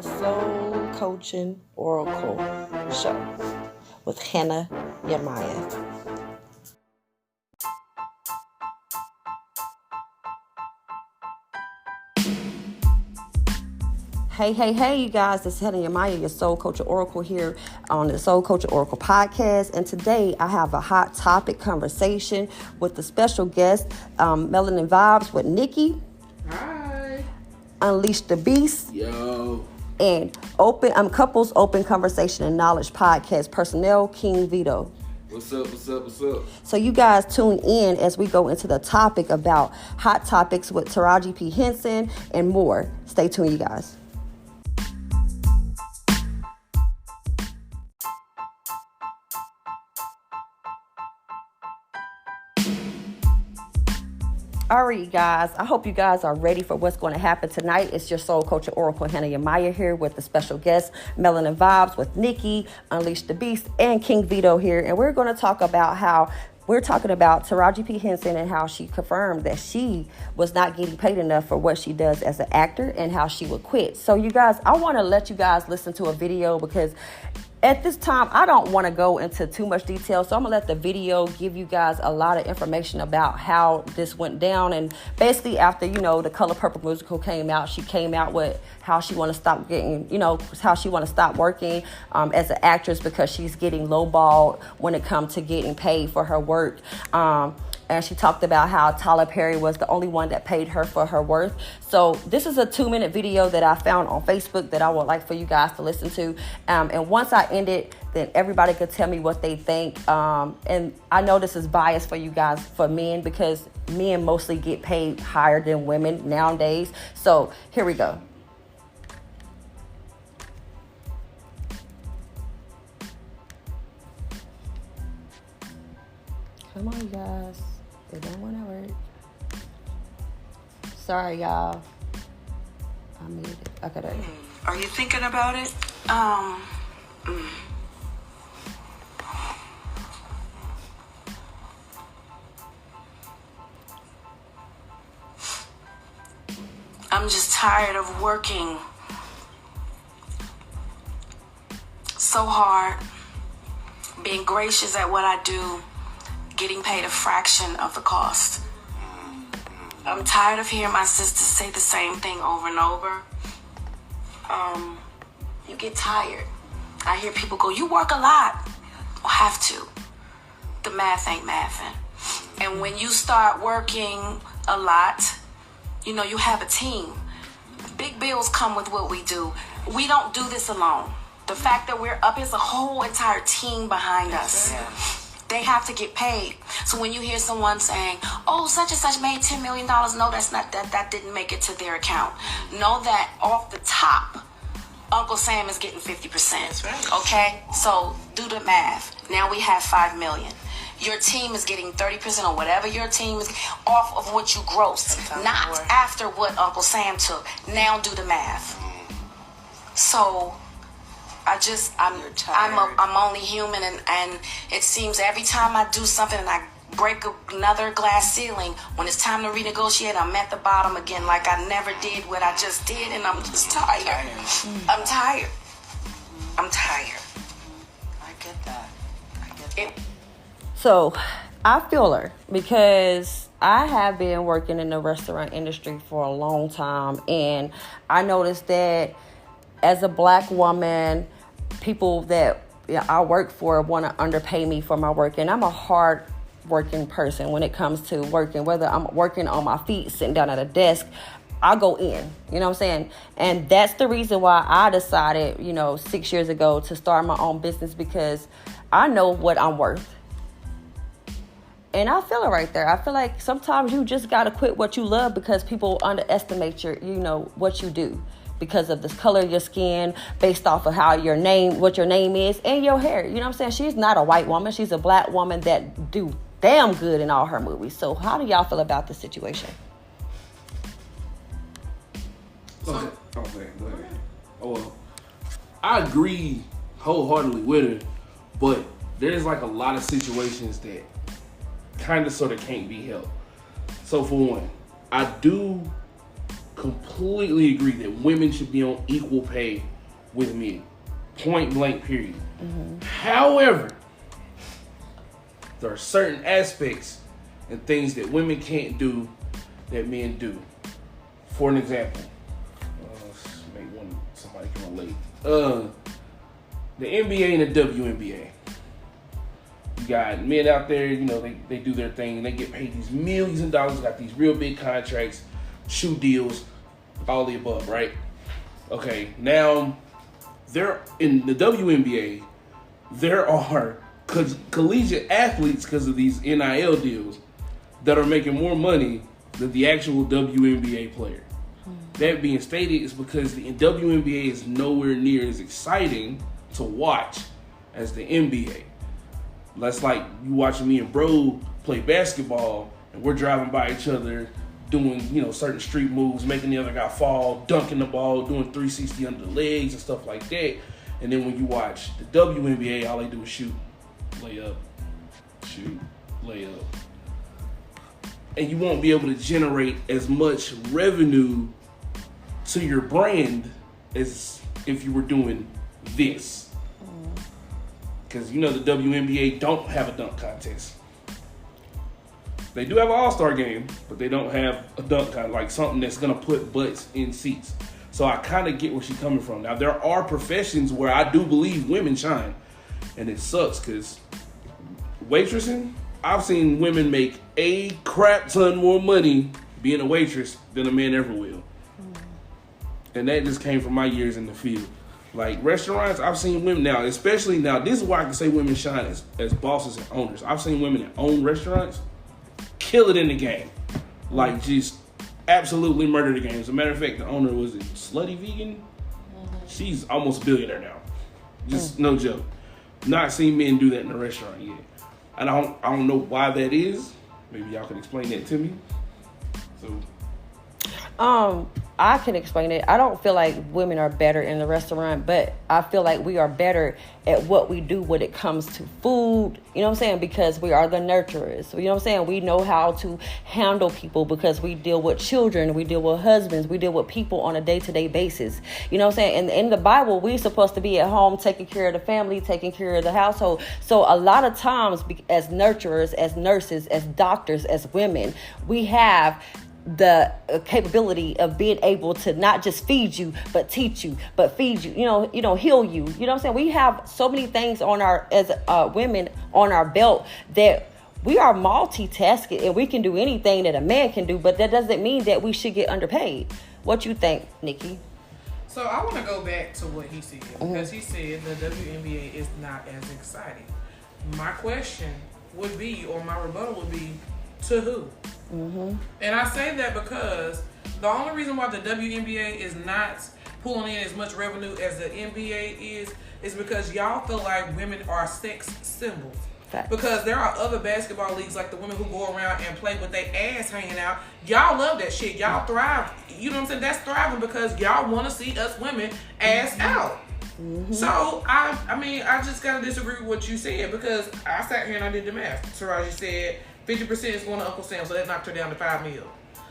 the Soul Coaching Oracle Show with Hannah Yemaya. Hey, you guys, this is Hannah Yemaya, your Soul Coach Oracle here on the Soul Coach Oracle podcast. And today I have a hot topic conversation with the special guest, Melanin Vybez with Nikki. Hi. Unleazhed the Beast. Yo. And Couples Open Conversation and Knowledge podcast personnel, King Vito. What's up? So you guys tune in as we go into the topic about hot topics with Taraji P Henson and more. Stay tuned, you guys. All right, you guys. I hope you guys are ready for what's going to happen tonight. It's your Soul Coach Oracle, Hannah Yemaya, here with the special guest, Melanin Vybez with Nikki, Unleazhed the Beast, and King Vito here. And we're going to talk about Taraji P Henson and how she confirmed that she was not getting paid enough for what she does as an actor and how she would quit. So you guys, I want to let you guys listen to a video because at this time, I don't want to go into too much detail, so I'm going to let the video give you guys a lot of information about how this went down. And basically, after, the Color Purple musical came out, she came out with how she want to stop getting, how she want to stop working as an actress because she's getting lowballed when it comes to getting paid for her work. And she talked about how Tyler Perry was the only one that paid her for her worth. So this is a 2-minute video that I found on Facebook that I would like for you guys to listen to. And once I end it, then everybody could tell me what they think. And I know this is biased for you guys, for men, because men mostly get paid higher than women nowadays. So here we go. Come on, you guys. It don't want to work. Sorry, y'all. I muted it. Okay, there. Are you thinking about it? I'm just tired of working so hard, being gracious at what I do, getting paid a fraction of the cost. I'm tired of hearing my sisters say the same thing over and over. You get tired. I hear people go, you work a lot. Well, have to. The math ain't mathing. And when you start working a lot, you have a team. Big bills come with what we do. We don't do this alone. The fact that we're up is a whole entire team behind us. Yeah. They have to get paid. So when you hear someone saying, oh, such and such made $10 million, no, that's not that didn't make it to their account. Know that off the top, Uncle Sam is getting 50%. That's right. Okay? So do the math. Now we have $5 million. Your team is getting 30% or whatever your team is off of what you grossed, not after what Uncle Sam took. Now do the math. So I'm only human, and it seems every time I do something and I break another glass ceiling, when it's time to renegotiate, I'm at the bottom again, like I never did what I just did, and I'm just tired. I'm tired. I get that. So I feel her because I have been working in the restaurant industry for a long time, and I noticed that as a black woman, people that I work for want to underpay me for my work, and I'm a hard working person when it comes to working. Whether I'm working on my feet, sitting down at a desk, I go in, you know what I'm saying? And that's the reason why I decided, 6 years ago to start my own business, because I know what I'm worth. And I feel it right there. I feel like sometimes you just got to quit what you love because people underestimate what you do because of the color of your skin, based off of what your name is, and your hair. You know what I'm saying? She's not a white woman. She's a black woman that do damn good in all her movies. So how do y'all feel about this situation? Go ahead. Well, I agree wholeheartedly with her, but there's like a lot of situations that kind of sort of can't be helped. So for one, I do completely agree that women should be on equal pay with men. Point blank, period. However, there are certain aspects and things that women can't do that men do. For an example, somebody can relate. The NBA and the WNBA. You got men out there, you know, they do their thing and they get paid these millions of dollars, got these real big contracts, shoe deals, all the above, right? Okay, now there in the WNBA, there are collegiate athletes because of these NIL deals that are making more money than the actual WNBA player. That being stated, is because the WNBA is nowhere near as exciting to watch as the NBA. That's like you watching me and bro play basketball and we're driving by each other doing, you know, certain street moves, making the other guy fall, dunking the ball, doing 360 under the legs and stuff like that. And then when you watch the WNBA, all they do is shoot, lay up, shoot, lay up. And you won't be able to generate as much revenue to your brand as if you were doing this. Because you know the WNBA don't have a dunk contest. They do have an all-star game, but they don't have a dunk contest, like something that's going to put butts in seats. So I kind of get where she's coming from. Now, there are professions where I do believe women shine, and it sucks because waitressing, I've seen women make a crap ton more money being a waitress than a man ever will. And that just came from my years in the field. Like restaurants, I've seen women now, especially now, this is why I can say women shine as bosses and owners. I've seen women that own restaurants kill it in the game. Like just absolutely murder the game. As a matter of fact, the owner was it Slutty Vegan? She's almost a billionaire now. Just no joke. Not seen men do that in a restaurant yet. And I don't know why that is. Maybe y'all can explain that to me. So I can explain it. I don't feel like women are better in the restaurant, but I feel like we are better at what we do when it comes to food. You know what I'm saying? Because we are the nurturers. You know what I'm saying? We know how to handle people because we deal with children, we deal with husbands, we deal with people on a day-to-day basis. You know what I'm saying? And in the Bible, we're supposed to be at home taking care of the family, taking care of the household. So a lot of times as nurturers, as nurses, as doctors, as women, we have the capability of being able to not just feed you, but teach you, but feed you, heal you. You know what I'm saying? We have so many things on our, as women on our belt that we are multitasking and we can do anything that a man can do, but that doesn't mean that we should get underpaid. What you think, Nikki? So I want to go back to what he said, because he said the WNBA is not as exciting. My question would be, or my rebuttal would be, to who? And I say that because the only reason why the WNBA is not pulling in as much revenue as the NBA is because y'all feel like women are sex symbols. Fact. Because there are other basketball leagues like the women who go around and play with their ass hanging out. Y'all love that shit. Y'all thrive. You know what I'm saying? That's thriving because y'all want to see us women ass out. So I just gotta disagree with what you said, because I sat here and I did the math. Taraji said 50% is going to Uncle Sam, so that knocked her down to $5 million.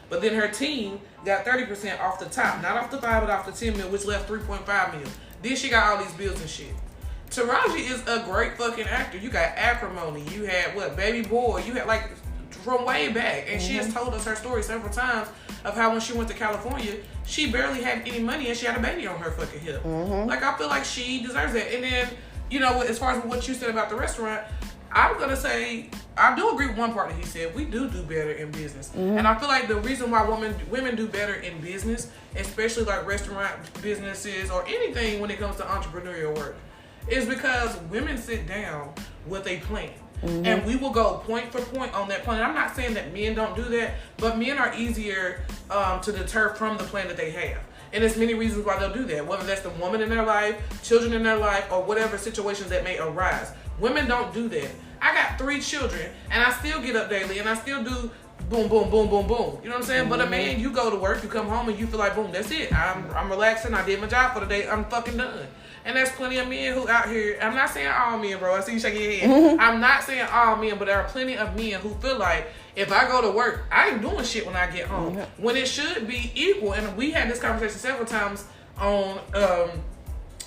But then her team got 30% off the top, not off the 5, but off the 10 million, which left 3.5 million. Then she got all these bills and shit. Taraji is a great fucking actor. You got Acrimony, you had Baby Boy, you had like from way back, and she has told us her story several times of how when she went to California, she barely had any money and she had a baby on her fucking hip. Like, I feel like she deserves that. And then, as far as what you said about the restaurant, I'm gonna say I do agree with one part that he said. We do better in business, and I feel like the reason why women do better in business, especially like restaurant businesses or anything when it comes to entrepreneurial work, is because women sit down with a plan. And we will go point for point on that plan. I'm not saying that men don't do that, but men are easier to deter from the plan that they have. And there's many reasons why they'll do that, whether that's the woman in their life, children in their life, or whatever situations that may arise. Women don't do that. I got 3 children, and I still get up daily, and I still do boom, boom, boom, boom, boom. You know what I'm saying? But a man, you go to work, you come home, and you feel like, boom, that's it. I'm relaxing. I did my job for the day. I'm fucking done. And there's plenty of men who out here. I'm not saying all men, bro. I see you shaking your head. I'm not saying all men, but there are plenty of men who feel like if I go to work, I ain't doing shit when I get home. When it should be equal. And we had this conversation several times on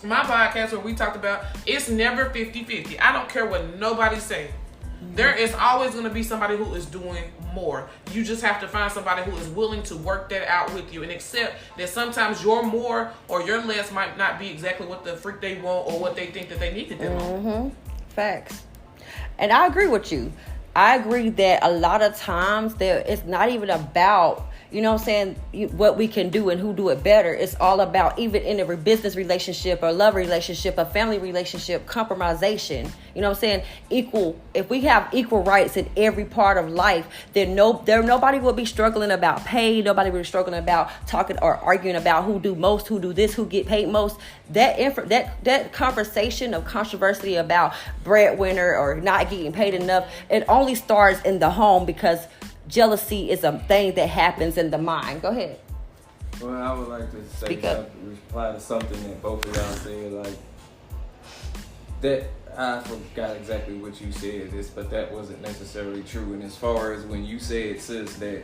my podcast where we talked about it's never 50-50. I don't care what nobody say. There is always going to be somebody who is doing more. You just have to find somebody who is willing to work that out with you and accept that sometimes your more or your less might not be exactly what the freak they want or what they think that they need at that moment. Facts. And I agree with you. I agree that a lot of times it's not even about, you know what I'm saying, what we can do and who do it better. It's all about, even in a business relationship or love relationship, a family relationship, compromisation. You know what I'm saying? Equal. If we have equal rights in every part of life, then nobody will be struggling about pay. Nobody will be struggling about talking or arguing about who do most, who do this, who get paid most. That conversation of controversy about breadwinner or not getting paid enough, it only starts in the home because jealousy is a thing that happens in the mind. Go ahead. Well, I would like to say something, reply to something that both of y'all said. Like that, I forgot exactly what you said, but that wasn't necessarily true. And as far as when you said, sis, that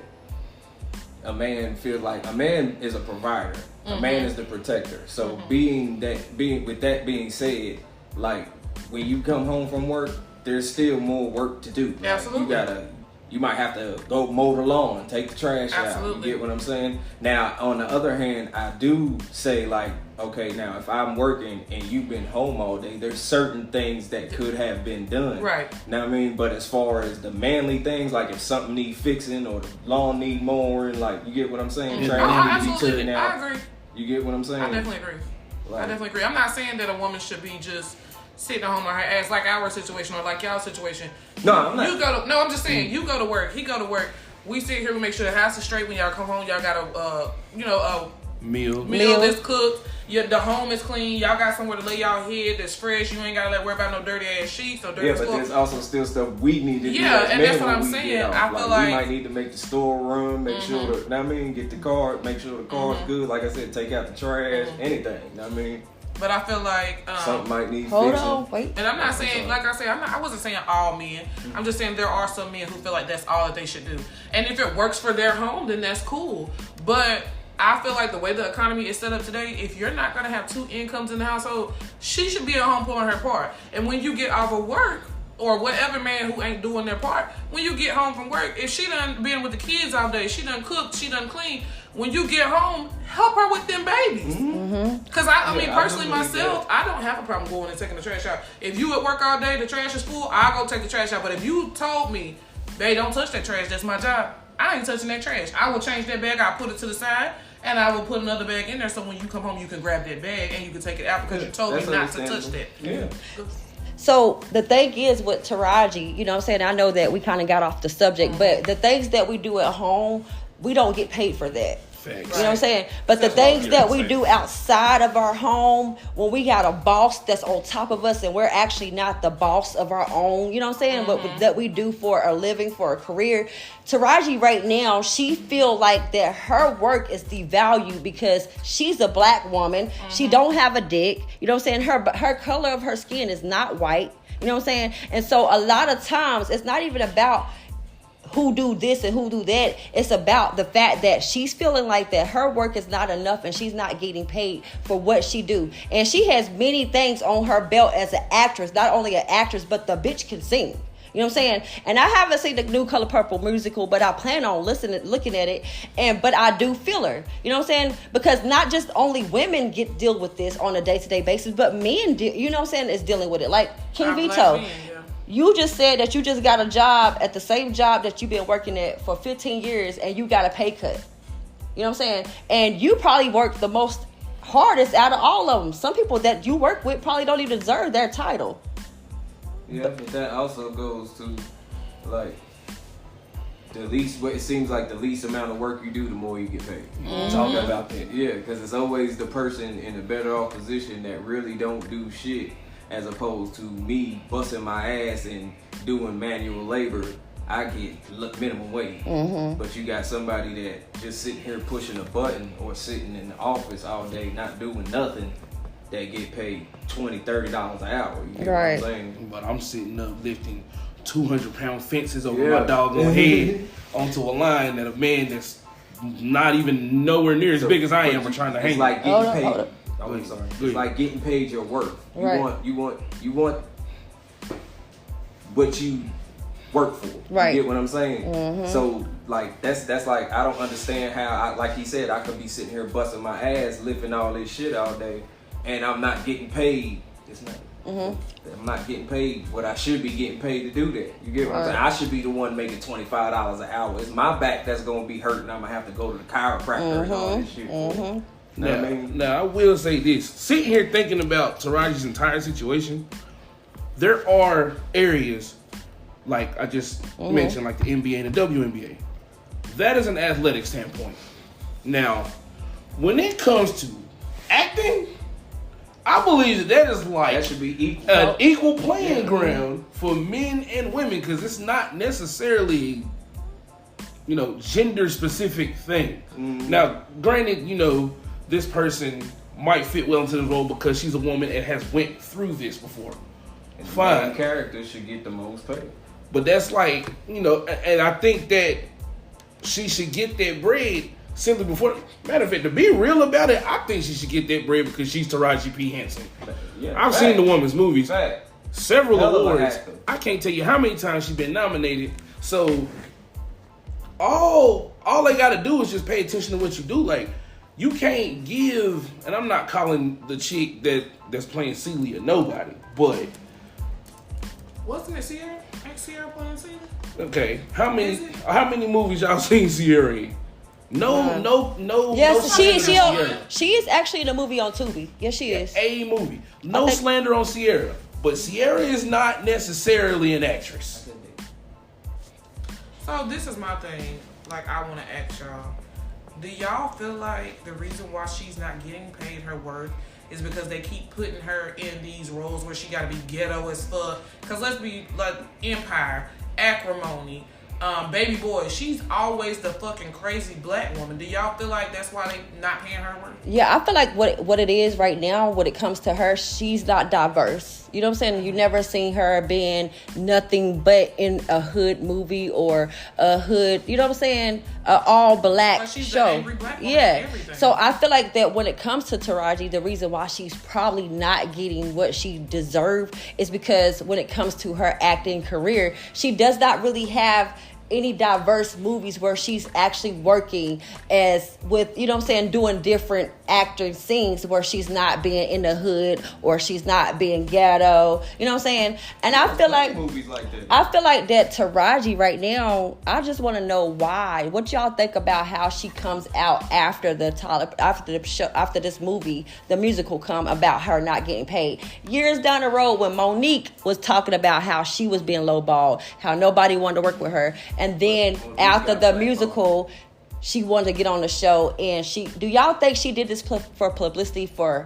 a man feels like a man is a provider, a man is the protector. So with that being said, like when you come home from work, there's still more work to do. Absolutely. You might have to go mow the lawn, take the trash out. You get what I'm saying? Now, on the other hand, I do say, like, okay, now, if I'm working and you've been home all day, there's certain things that could have been done. Right. Know what I mean? But as far as the manly things, like if something need fixing or the lawn need mowing, like, you get what I'm saying? Trash need to be taken out. I agree. You get what I'm saying? I definitely agree. I'm not saying that a woman should be just sitting at home on her ass like our situation or like y'all's situation. No, I'm not. I'm just saying, you go to work, he go to work. We sit here, we make sure the house is straight when y'all come home. Y'all got a meal that's cooked. The home is clean. Y'all got somewhere to lay y'all head that's fresh. You ain't gotta worry about no dirty ass sheets or dirty but there's also still stuff we need to do. Yeah, and that's what I'm saying. I feel like we might need to make the store run, make sure get the car, make sure the car's good. Like I said, take out the trash, anything. I mean. But I feel like something might need hold fixing. on, wait. And I'm not saying, like I said, I wasn't saying all men. I'm just saying there are some men who feel like that's all that they should do. And if it works for their home, then that's cool. But I feel like the way the economy is set up today, if you're not gonna have two incomes in the household, she should be at home pulling her part. And when you get off of work, or whatever man who ain't doing their part, when you get home from work, if she done been with the kids all day, she done cooked, she done cleaned, when you get home, help her with them babies. Because I mean, personally myself, I don't have a problem going and taking the trash out. If you at work all day, the trash is full, I'll go take the trash out. But if you told me, babe, don't touch that trash, that's my job, I ain't touching that trash. I will change that bag, I'll put it to the side, and I will put another bag in there so when you come home, you can grab that bag and you can take it out because you told me not to touch that. Yeah. So the thing is with Taraji, you know what I'm saying? I know that we kind of got off the subject, but the things that we do at home, we don't get paid for that. Facts. You know what I'm saying? But the things that we do outside of our home, when we got a boss that's on top of us and we're actually not the boss of our own, you know what I'm saying? But that we do for a living, for a career. Taraji right now, she feel like that her work is devalued because she's a black woman. She don't have a dick. You know what I'm saying? Her color of her skin is not white. You know what I'm saying? And so a lot of times it's not even about who do this and who do that. It's about the fact that she's feeling like that her work is not enough and she's not getting paid for what she do. And she has many things on her belt as an actress. Not only an actress, but the bitch can sing. You know what I'm saying? And I haven't seen the new Color Purple musical, but I plan on looking at it. But I do feel her. You know what I'm saying? Because not just only women deal with this on a day-to-day basis, but men, you know what I'm saying, is dealing with it. Like King Vito. You just said that you just got a job at the same job that you've been working at for 15 years and you got a pay cut. You know what I'm saying? And you probably work the most hardest out of all of them. Some people that you work with probably don't even deserve their title. Yeah, but that also goes to, like, it seems like the least amount of work you do, the more you get paid. Talk about that. Yeah, because it's always the person in a better off position that really don't do shit, as opposed to me busting my ass and doing manual labor I get minimum wage. But you got somebody that just sitting here pushing a button or sitting in the office all day not doing nothing that get paid $20-$30 an hour. You know what I'm saying? But I'm sitting up lifting 200-pound fences over my doggone head onto a line that a man that's not even nowhere near as big as I am are trying to hang. It's like getting paid. Oh, I'm sorry. It's like getting paid your worth. You want what you work for. Right. You get what I'm saying? So like that's like I don't understand how like he said I could be sitting here busting my ass lifting all this shit all day and I'm not getting paid. It's not. I'm not getting paid what I should be getting paid to do that. You get what I'm saying? I should be the one making $25 an hour. It's my back that's gonna be hurting. I'm gonna have to go to the chiropractor and all this shit. Now I will say this: sitting here thinking about Taraji's entire situation, there are areas like I just mentioned, like the NBA and the WNBA. That is an athletic standpoint. Now, when it comes to acting, I believe that is like that should be equal. An equal playing ground for men and women because it's not necessarily, gender specific thing. Now, granted, this person might fit well into the role because she's a woman and has went through this before. Fine. Character should get the most paid. But that's like, and I think that she should get that bread simply before. Matter of fact, to be real about it, I think she should get that bread because she's Taraji P Henson. I've seen the woman's movies. Several awards. I can't tell you how many times she's been nominated. So all they gotta do is just pay attention to what you do. Like, you can't give, and I'm not calling the chick that's playing Celia nobody, but wasn't it Ciara? Ain't Ciara playing Celia? Okay, how many movies y'all seen Ciara in? No. Yes, no she is actually in a movie on Tubi. Yes, she is. A movie. No slander on Ciara, but Ciara is not necessarily an actress. So this is my thing. Like, I want to ask y'all. Do y'all feel like the reason why she's not getting paid her worth is because they keep putting her in these roles where she got to be ghetto as fuck? Because let's be like Empire, Acrimony, Baby Boy. She's always the fucking crazy black woman. Do y'all feel like that's why they not paying her worth? Yeah, I feel like what it is right now when it comes to her, she's not diverse. You know what I'm saying? You never seen her being nothing but in a hood movie or a hood, you know what I'm saying? All black she's show. The angry black woman and everything. So I feel like that when it comes to Taraji, the reason why she's probably not getting what she deserved is because when it comes to her acting career, she does not really have any diverse movies where she's actually working as with, you know what I'm saying, doing different acting scenes where she's not being in the hood or she's not being ghetto, you know what I'm saying? And I feel like movies like that. I feel like that Taraji right now, I just want to know why. What y'all think about how she comes out after the show, after this movie, the musical come about her not getting paid? Years down the road when Monique was talking about how she was being lowballed, how nobody wanted to work with her. And then after the musical, she wanted to get on the show. And do y'all think she did this for publicity for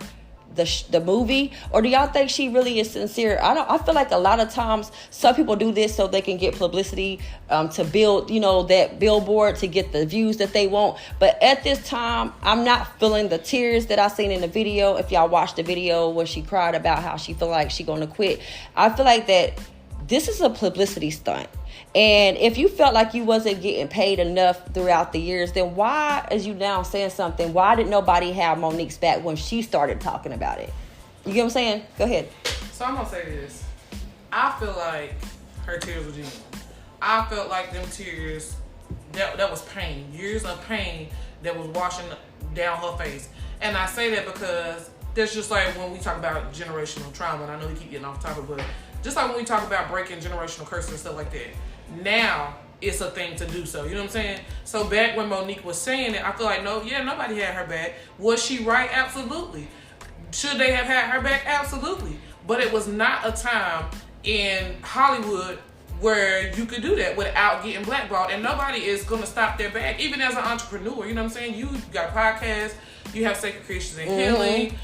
the movie, or do y'all think she really is sincere? I feel like a lot of times some people do this so they can get publicity, to build, that billboard, to get the views that they want. But at this time, I'm not feeling the tears that I seen in the video. If y'all watched the video where she cried about how she feel like she gonna quit, I feel like that this is a publicity stunt. And if you felt like you wasn't getting paid enough throughout the years, then why, as you now saying something, why did nobody have Monique's back when she started talking about it? You get what I'm saying? Go ahead. So I'm going to say this. I feel like her tears were genuine. I felt like them tears, that was pain. Years of pain that was washing down her face. And I say that because there's just like when we talk about generational trauma, and I know we keep getting off topic, but just like when we talk about breaking generational curses and stuff like that, now it's a thing to do so. You know what I'm saying? So back when Monique was saying it, I feel like, nobody had her back. Was she right? Absolutely. Should they have had her back? Absolutely. But it was not a time in Hollywood where you could do that without getting blackballed. And nobody is going to stop their bag. Even as an entrepreneur, you know what I'm saying? You got a podcast. You have Sacred Creations and Healing.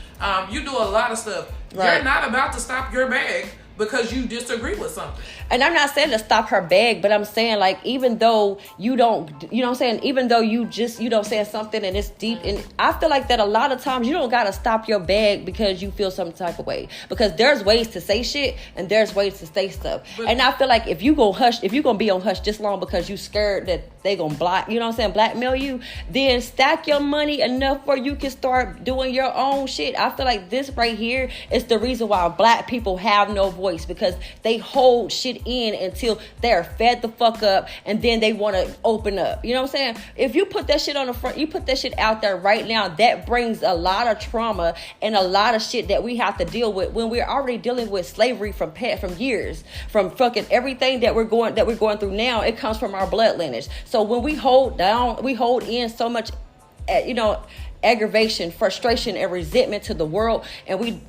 You do a lot of stuff. Right. You're not about to stop your bag because you disagree with something. And I'm not saying to stop her bag, but I'm saying like, even though you don't, you know what I'm saying? Even though you don't say something and it's deep. And I feel like that a lot of times you don't got to stop your bag because you feel some type of way. Because there's ways to say shit and there's ways to say stuff. And I feel like if you go hush, if you're going to be on hush just long because you scared that they going to block, you know what I'm saying? Blackmail you, then stack your money enough where you can start doing your own shit. I feel like this right here is the reason why black people have no voice. Because they hold shit in until they're fed the fuck up and then they want to open up. You know what I'm saying? If you put that shit on the front, you put that shit out there right now, that brings a lot of trauma and a lot of shit that we have to deal with when we're already dealing with slavery from years, from fucking everything that we're going through now. It comes from our blood lineage. So when we hold in so much, aggravation, frustration, and resentment to the world, and we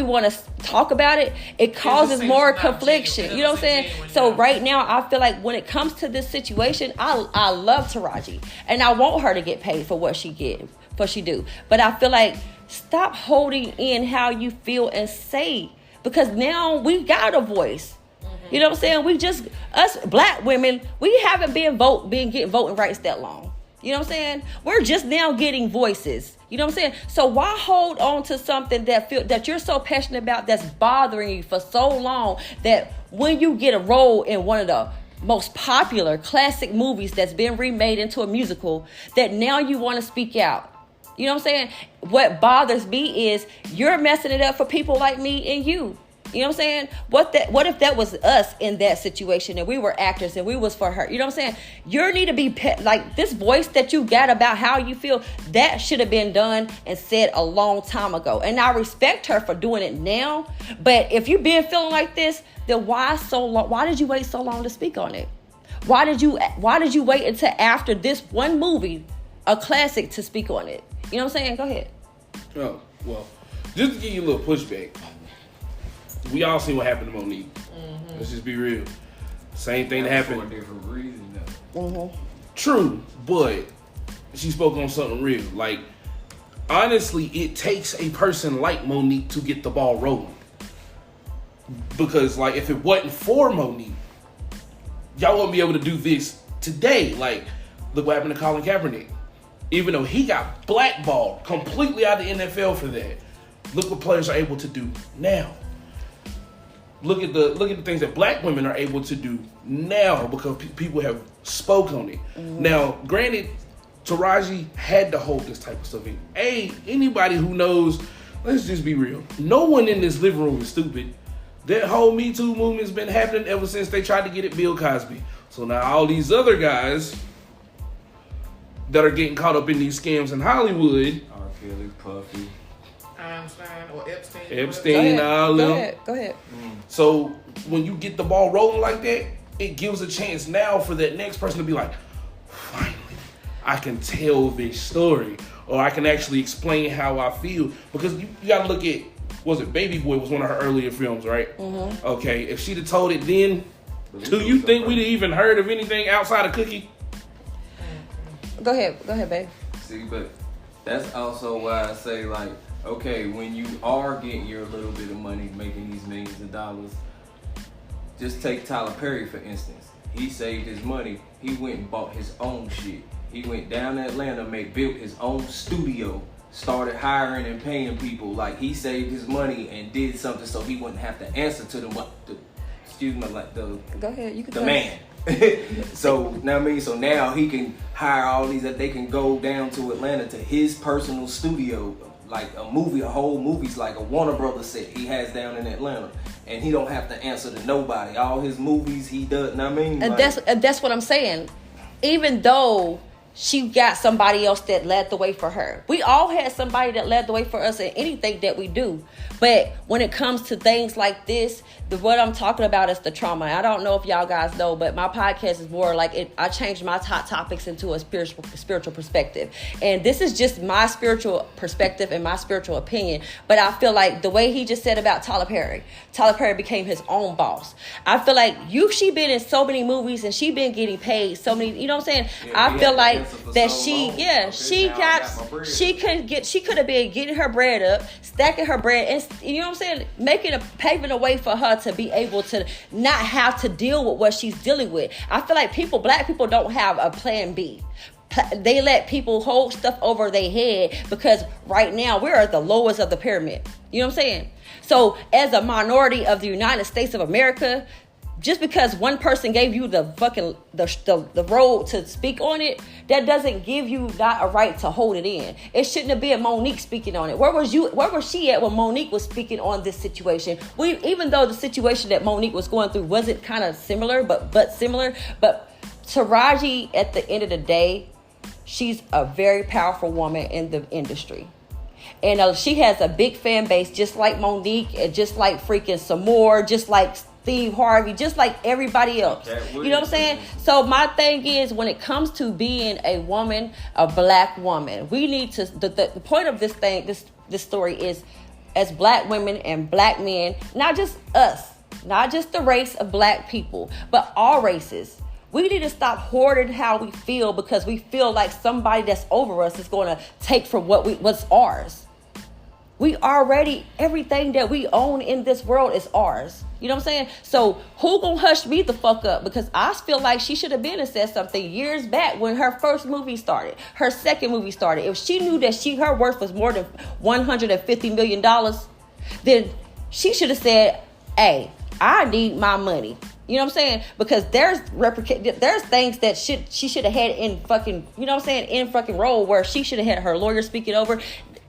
want to talk about it, it causes more confliction. You know what I'm saying? So right now, I feel like when it comes to this situation, I love Taraji, and I want her to get paid for what she do. But I feel like stop holding in how you feel and say, because now we got a voice. You know what I'm saying? Us black women, we haven't been getting voting rights that long. You know what I'm saying? We're just now getting voices. You know what I'm saying? So why hold on to something that you're so passionate about, that's bothering you for so long, that when you get a role in one of the most popular classic movies that's been remade into a musical, that now you want to speak out? You know what I'm saying? What bothers me is you're messing it up for people like me and you. You know what I'm saying? What if that was us in that situation and we were actors and we was for her? You know what I'm saying? You need to be like, this voice that you got about how you feel, that should have been done and said a long time ago. And I respect her for doing it now. But if you've been feeling like this, then why so long? Why did you wait so long to speak on it? Why did you wait until after this one movie, a classic, to speak on it? You know what I'm saying? Go ahead. Oh, well, just to give you a little pushback. We all see what happened to Monique. Mm-hmm. Let's just be real. Same thing that happened. For a different reason, though. Mm-hmm. True, but she spoke on something real. Like, honestly, it takes a person like Monique to get the ball rolling. Because, like, if it wasn't for Monique, y'all wouldn't be able to do this today. Like, look what happened to Colin Kaepernick. Even though he got blackballed completely out of the NFL for that, look what players are able to do now. Look at the things that black women are able to do now because people have spoke on it. Mm-hmm. Now, granted, Taraji had to hold this type of stuff in. Anybody who knows, let's just be real. No one in this living room is stupid. That whole Me Too movement's been happening ever since they tried to get at Bill Cosby. So now all these other guys that are getting caught up in these scams in Hollywood. R. Kelly, Puffy. Einstein or Epstein, all them. Go ahead. So when you get the ball rolling like that, it gives a chance now for that next person to be like, finally, I can tell this story, or I can actually explain how I feel. Because you got to look at, was it Baby Boy was one of her earlier films, right? Mm-hmm. Okay, if she'd have told it then, do you think we'd have even heard of anything outside of Cookie? Go ahead, babe. See, but that's also why I say, like, okay, when you are getting your little bit of money, making these millions of dollars, just take Tyler Perry, for instance. He saved his money. He went and bought his own shit. He went down to Atlanta, built his own studio, started hiring and paying people. Like, he saved his money and did something so he wouldn't have to answer to Go ahead, you can. The man. So now he can hire all these, that they can go down to Atlanta to his personal studio, like a whole movie's like a Warner Brothers set he has down in Atlanta, and he don't have to answer to nobody. All his movies he does, and that's what I'm saying. Even though she got somebody else that led the way for her, we all had somebody that led the way for us in anything that we do. But when it comes to things like this, what I'm talking about is the trauma. I don't know if y'all guys know, but my podcast is more like I changed my hot topics into a spiritual perspective. And this is just my spiritual perspective and my spiritual opinion. But I feel like the way he just said about Tyler Perry became his own boss. I feel like she been in so many movies and she been getting paid so many, you know what I'm saying? Yeah, I feel like that she could have been getting her bread up, stacking her bread, and you know what I'm saying, paving a way for her to be able to not have to deal with what she's dealing with. I feel like black people don't have a plan B. They let people hold stuff over their head because right now we're at the lowest of the pyramid. You know what I'm saying? So as a minority of the United States of America, just because one person gave you the fucking the road to speak on it, that doesn't give you not a right to hold it in. It shouldn't have been Monique speaking on it. Where was she at when Monique was speaking on this situation? Even though the situation that Monique was going through wasn't kind of similar, but similar. But Taraji, at the end of the day, she's a very powerful woman in the industry. And she has a big fan base, just like Monique, and just like freaking Samore, just like Steve Harvey, just like everybody else. You know what I'm saying? So my thing is, when it comes to being a woman, a black woman, we need to, the point of this thing, this story is, as black women and black men, not just us, not just the race of black people, but all races. We need to stop hoarding how we feel because we feel like somebody that's over us is going to take from what's ours. We already, everything that we own in this world is ours. You know what I'm saying? So who gonna hush me the fuck up? Because I feel like she should have been and said something years back when her first movie started, her second movie started. If she knew that her worth was more than $150 million, then she should have said, hey, I need my money. You know what I'm saying? Because there's things that she should have had in fucking, you know what I'm saying, in fucking role where she should have had her lawyer speaking over.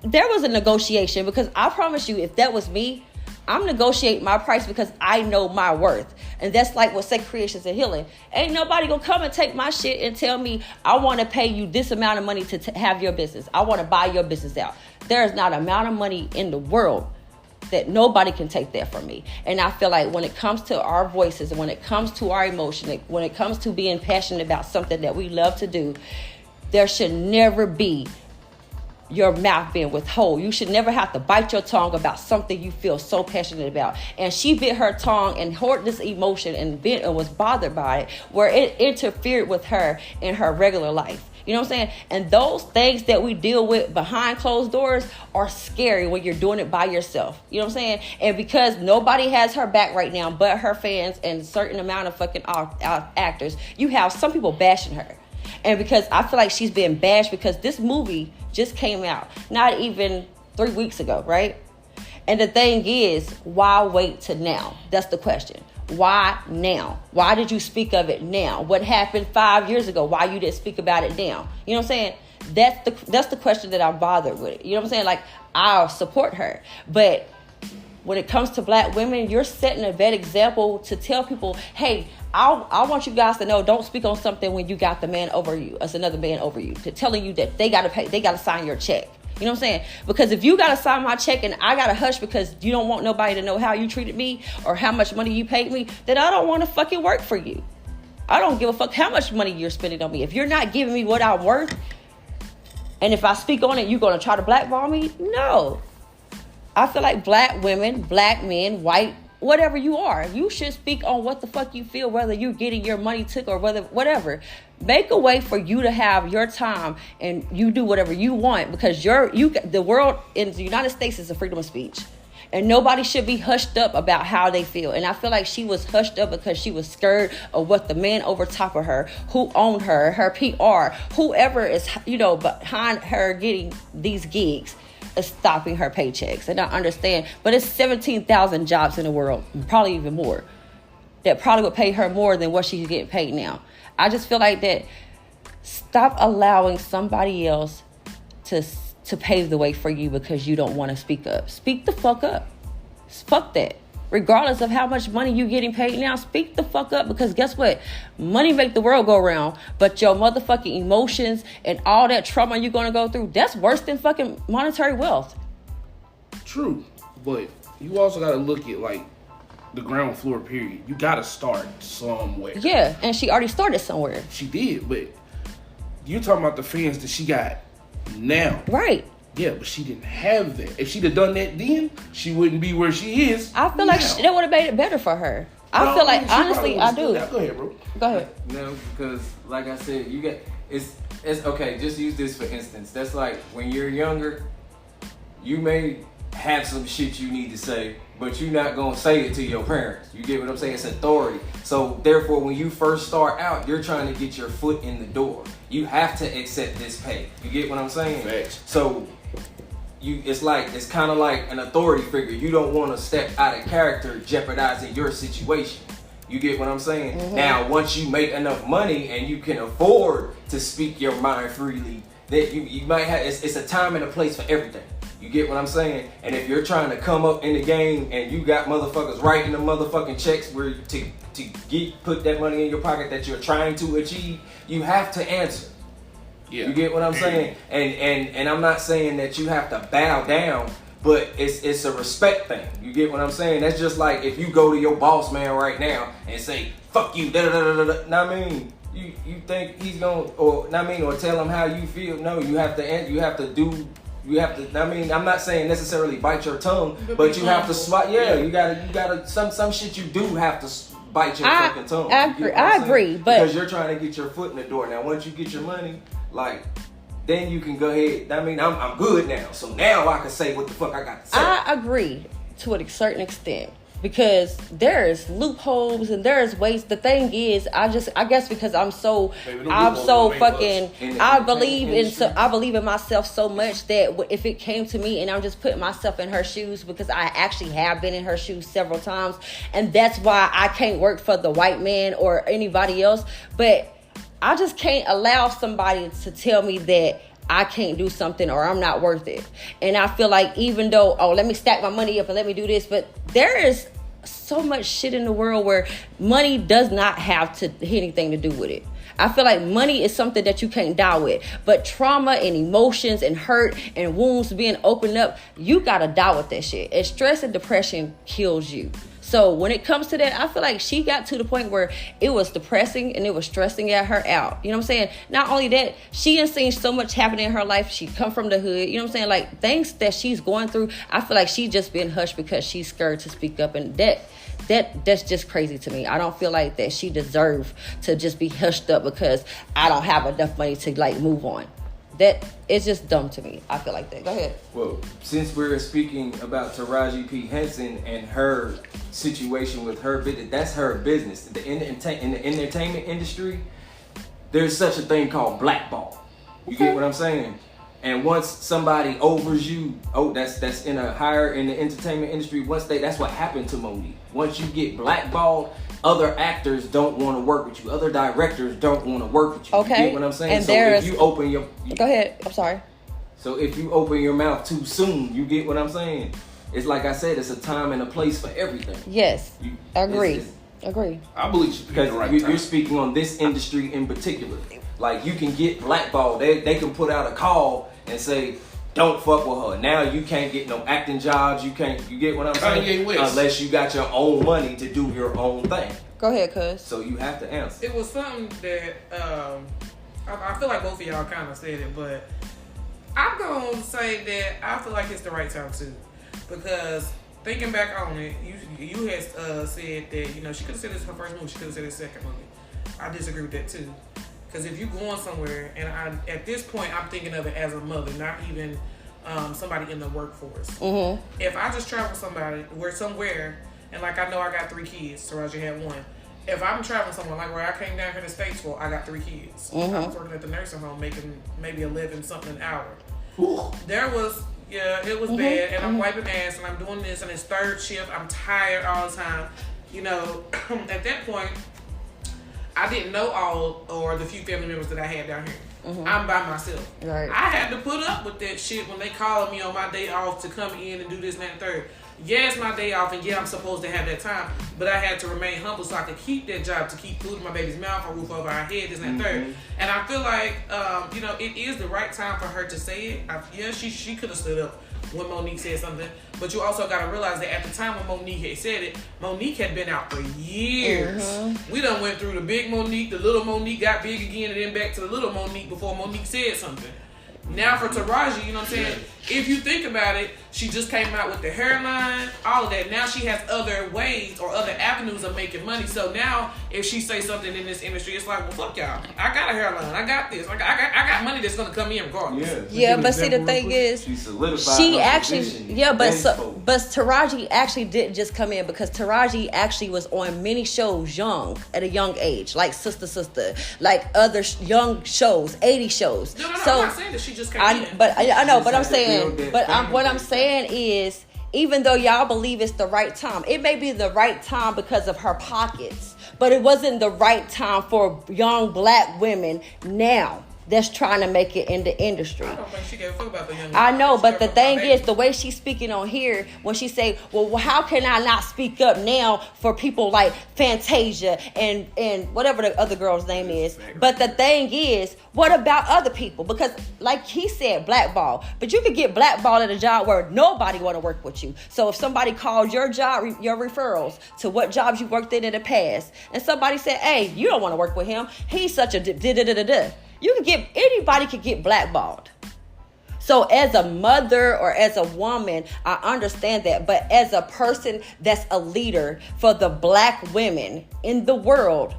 There was a negotiation, because I promise you, if that was me, I'm negotiating my price because I know my worth. And that's like with Sacred Creations and Healing. Ain't nobody gonna come and take my shit and tell me I want to pay you this amount of money to have your business. I want to buy your business out. There is not an amount of money in the world that nobody can take that from me. And I feel like when it comes to our voices, and when it comes to our emotion, when it comes to being passionate about something that we love to do, there should never be your mouth being withheld. You should never have to bite your tongue about something you feel so passionate about. And she bit her tongue and hoarded this emotion and was bothered by it, where it interfered with her in her regular life. You know what I'm saying? And those things that we deal with behind closed doors are scary when you're doing it by yourself. You know what I'm saying? And because nobody has her back right now but her fans and a certain amount of fucking actors, you have some people bashing her. And because I feel like she's being bashed because this movie just came out not even 3 weeks ago, right? And the thing is, why wait to now? That's the question. Why now? Why did you speak of it now? What happened 5 years ago? Why you didn't speak about it now? You know what I'm saying? That's the question that I'm bothered with. You know what I'm saying? Like, I'll support her, but when it comes to black women, you're setting a bad example to tell people, hey, I want you guys to know, don't speak on something when you got the man over you, as another man over you, to telling you that they gotta pay, they gotta sign your check. You know what I'm saying? Because if you gotta sign my check and I gotta hush because you don't want nobody to know how you treated me or how much money you paid me, then I don't want to fucking work for you. I don't give a fuck how much money you're spending on me. If you're not giving me what I'm worth, and if I speak on it, you're gonna try to blackball me? No. I feel like black women, black men, white, whatever you are, you should speak on what the fuck you feel, whether you're getting your money took or whatever. Make a way for you to have your time and you do whatever you want, because the world in the United States is a freedom of speech. And nobody should be hushed up about how they feel. And I feel like she was hushed up because she was scared of what the man over top of her, who owned her, her PR, whoever is, behind her getting these gigs, is stopping her paychecks. And I understand, but it's 17,000 jobs in the world, probably even more, that probably would pay her more than what she's getting paid now. I just feel like that. Stop allowing somebody else to pave the way for you because you don't want to speak up. Speak the fuck up. Fuck that. Regardless of how much money you getting paid now, speak the fuck up, because guess what? Money make the world go round, but your motherfucking emotions and all that trauma you're going to go through, that's worse than fucking monetary wealth. True, but you also got to look at, like, the ground floor, period. You got to start somewhere. Yeah, and she already started somewhere. She did, but you're talking about the fans that she got now. Right. Yeah, but she didn't have that. If she'd have done that then, she wouldn't be where she is. I feel like that would have made it better for her. I feel like, honestly, I do. Go ahead, bro. Go ahead. No, because like I said, you got it's okay. Just use this for instance. That's like when you're younger, you may have some shit you need to say, but you're not gonna say it to your parents. You get what I'm saying? It's authority. So therefore, when you first start out, you're trying to get your foot in the door. You have to accept this pay. You get what I'm saying? Facts. So it's kind of like an authority figure. You don't want to step out of character, jeopardizing your situation. You get what I'm saying? Mm-hmm. Now, once you make enough money and you can afford to speak your mind freely, that you might have. It's a time and a place for everything. You get what I'm saying? And if you're trying to come up in the game and you got motherfuckers writing the motherfucking checks where to put that money in your pocket that you're trying to achieve, you have to answer. Yeah. You get what I'm saying? And I'm not saying that you have to bow down, but it's a respect thing. You get what I'm saying? That's just like if you go to your boss man right now and say, fuck you, da da da da da. Know what I mean? You think he's gonna, or tell him how you feel? No, you have to. I mean, I'm not saying necessarily bite your tongue, but you have to swat. Yeah, you gotta. Some shit you do have to bite your fucking tongue. I agree, but because you're trying to get your foot in the door. Now, once you get your money, like, then you can go ahead. I mean, I'm good now, so now I can say what the fuck I got to say. I agree to a certain extent. Because there's loopholes and there's ways. The thing is, I guess because I believe in myself so much that if it came to me and I'm just putting myself in her shoes, because I actually have been in her shoes several times, and that's why I can't work for the white man or anybody else. But I just can't allow somebody to tell me that I can't do something or I'm not worth it. And I feel like even though, let me stack my money up and let me do this, but there is so much shit in the world where money does not have to anything to do with it. I feel like money is something that you can't die with, but trauma and emotions and hurt and wounds being opened up, you gotta die with that shit. And stress and depression kills you. So when it comes to that, I feel like she got to the point where it was depressing and it was stressing her out. You know what I'm saying? Not only that, she has seen so much happen in her life. She come from the hood. You know what I'm saying? Like, things that she's going through, I feel like she's just been hushed because she's scared to speak up. And that's just crazy to me. I don't feel like that she deserved to just be hushed up because I don't have enough money to, like, move on. That is just dumb to me. I feel like that. Go ahead. Well, since we're speaking about Taraji P Henson and her situation with her business, that's her business. In the entertainment industry, there's such a thing called blackball. You get what I'm saying? And once somebody overs you, that's in the entertainment industry. That's what happened to Monique. Once you get blackballed, other actors don't want to work with you. Other directors don't want to work with you. Okay. You get what I'm saying? And so if you open your... Go ahead. I'm sorry. So if you open your mouth too soon, you get what I'm saying? It's like I said, it's a time and a place for everything. Yes. Agree. I believe she's because you're speaking on this industry in particular. Like, you can get blackballed. They can put out a call and say, don't fuck with her. Now you can't get no acting jobs. You get what I'm saying? Unless you got your own money to do your own thing. Go ahead, cuz. So you have to answer. It was something that I feel like both of y'all kind of said it, but I'm going to say that I feel like it's the right time too. Because thinking back on it, you had said that, you know, she could have said this her first movie, she could have said this second movie. I disagree with that too. Because if you're going somewhere, and at this point, I'm thinking of it as a mother, not even somebody in the workforce. Mm-hmm. If I just travel somewhere, and like I know I got 3 kids, Taraji had 1. If I'm traveling somewhere, like where I came down here to States for, I got 3 kids. Mm-hmm. I was working at the nursing home, making maybe 11 something an hour. Ooh. It was mm-hmm. bad, and I'm wiping ass, and I'm doing this, and it's third shift. I'm tired all the time. You know, at that point, I didn't know all or the few family members that I had down here. Mm-hmm. I'm by myself. Right. I had to put up with that shit when they called me on my day off to come in and do this and that and third. Yeah, it's my day off, and yeah, I'm supposed to have that time, but I had to remain humble so I could keep that job, to keep food in my baby's mouth, a roof over our head, this and that third. And I feel like, you know, it is the right time for her to say it. She could have stood up when Monique said something, but you also got to realize that at the time when Monique had said it, Monique had been out for years. Mm-hmm. We done went through the big Monique, the little Monique got big again, and then back to the little Monique before Monique said something. Now for Taraji, you know what I'm saying? if you think about it, she just came out with the hairline, all of that. Now she has other ways or other avenues of making money. So now, if she say something in this industry, it's like, well, fuck y'all. I got a hairline. I got this. I got money that's gonna come in regardless. Yeah, but see, the thing is, she actually, but Taraji actually didn't just come in, because Taraji actually was on many shows at a young age, like Sister, like other young shows, 80 shows. No, so, I'm not saying that she just came in. But I know, but I'm saying, what I'm saying is, even though y'all believe it's the right time, it may be the right time because of her pockets, but it wasn't the right time for young black women now that's trying to make it in the industry. I don't think she gave a fuck about the young. I know, but the thing is, the way she's speaking on here, when she say, well, how can I not speak up now for people like Fantasia and whatever the other girl's name is? But the thing is, what about other people? Because like he said, blackball. But you could get blackballed at a job where nobody want to work with you. So if somebody called your job, your referrals to what jobs you worked in the past, and somebody said, hey, you don't want to work with him, he's such a da-da-da-da-da. Anybody could get blackballed. So as a mother or as a woman, I understand that. But as a person that's a leader for the black women in the world,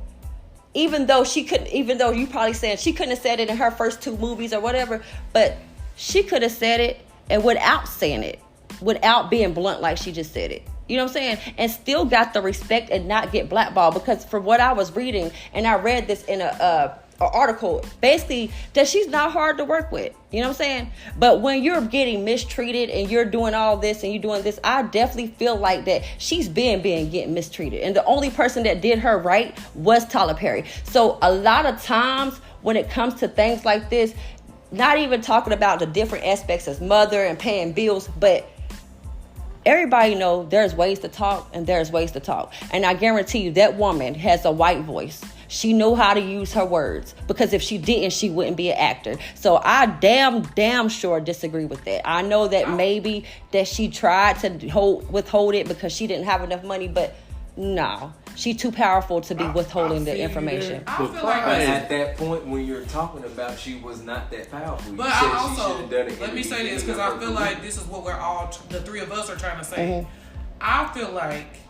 even though you probably saying she couldn't have said it in her first 2 movies or whatever, but she could have said it and without saying it, without being blunt like she just said it. You know what I'm saying? And still got the respect and not get blackballed. Because from what I was reading, and I read this in an article, basically that she's not hard to work with. You know what I'm saying? But when you're getting mistreated and you're doing all this and you're doing this, I definitely feel like that she's getting mistreated. And the only person that did her right was Tyler Perry. So a lot of times when it comes to things like this, not even talking about the different aspects as mother and paying bills, but everybody know there's ways to talk and there's ways to talk. And I guarantee you that woman has a white voice. She knew how to use her words, because if she didn't, she wouldn't be an actor. So I damn sure disagree with that. I know that maybe that she tried to withhold it because she didn't have enough money, but no, she's too powerful to be withholding the information. I feel like at that point when you're talking about, she was not that powerful. But I also, let me say this, because I feel like this is what the 3 of us are trying to say. Mm-hmm. I feel like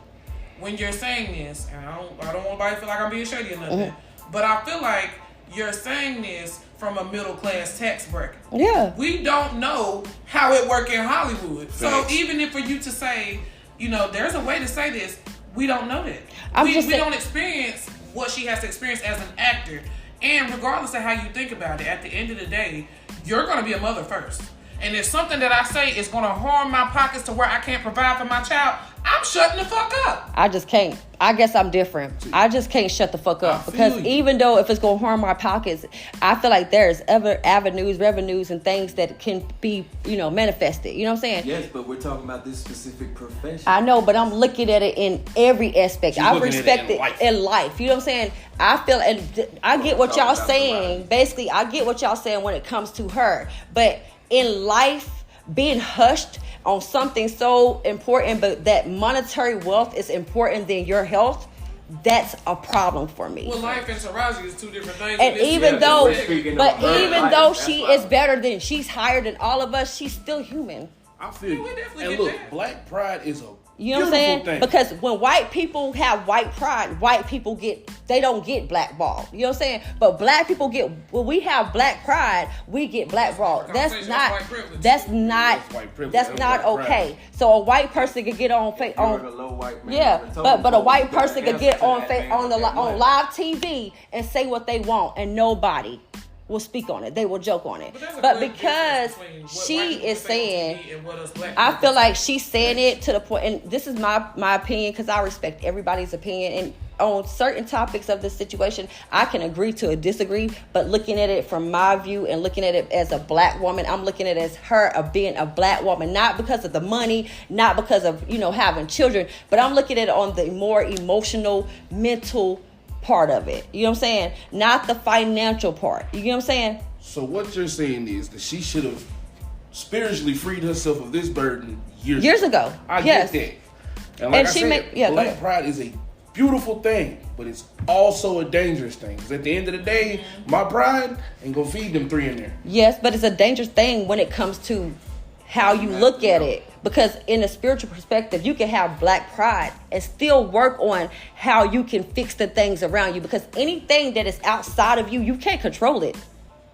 when you're saying this, and I don't want anybody to feel like I'm being shady or nothing, but I feel like you're saying this from a middle class tax bracket. Yeah. We don't know how it works in Hollywood. So even if for you to say, there's a way to say this, we don't know that. We don't experience what she has to experience as an actor. And regardless of how you think about it, at the end of the day, you're going to be a mother first. And if something that I say is going to harm my pockets to where I can't provide for my child, I'm shutting the fuck up. I just can't. I guess I'm different. I just can't shut the fuck up. Because even though if it's going to harm my pockets, I feel like there's other avenues, revenues, and things that can be, manifested. You know what I'm saying? Yes, but we're talking about this specific profession. I know, but I'm looking at it in every aspect. I respect it in life. You know what I'm saying? I feel, and I get what y'all saying. Basically, I get what y'all saying when it comes to her. But in life, being hushed on something so important, but that monetary wealth is important than your health, that's a problem for me. Well, life and Taraji is 2 different things. And even though she is better than, she's higher than all of us, she's still human. I feel you. And look, black pride is a You know what I'm saying? Thing. Because when white people have white pride, white people they don't get blackballed. You know what I'm saying? But black people when we have black pride, we get blackballed. That's not okay. So a white person could get on but a white person could get on live TV and say what they want, and nobody will speak on it. They will joke on it. But because she is saying, I feel like she's saying it to the point, and this is my opinion, because I respect everybody's opinion, and on certain topics of this situation, I can agree to disagree, but looking at it from my view and looking at it as a black woman, I'm looking at it as her of being a black woman, not because of the money, not because of, having children, but I'm looking at it on the more emotional, mental part of it. You know what I'm saying? Not the financial part. You know what I'm saying? So what you're saying is that she should have spiritually freed herself of this burden years ago. I get that. And like I said, black pride is a beautiful thing, but it's also a dangerous thing. Because at the end of the day, my pride ain't gonna feed them 3 in there. Yes, but it's a dangerous thing when it comes to how you look at it. Because in a spiritual perspective, you can have black pride and still work on how you can fix the things around you. Because anything that is outside of you, you can't control it.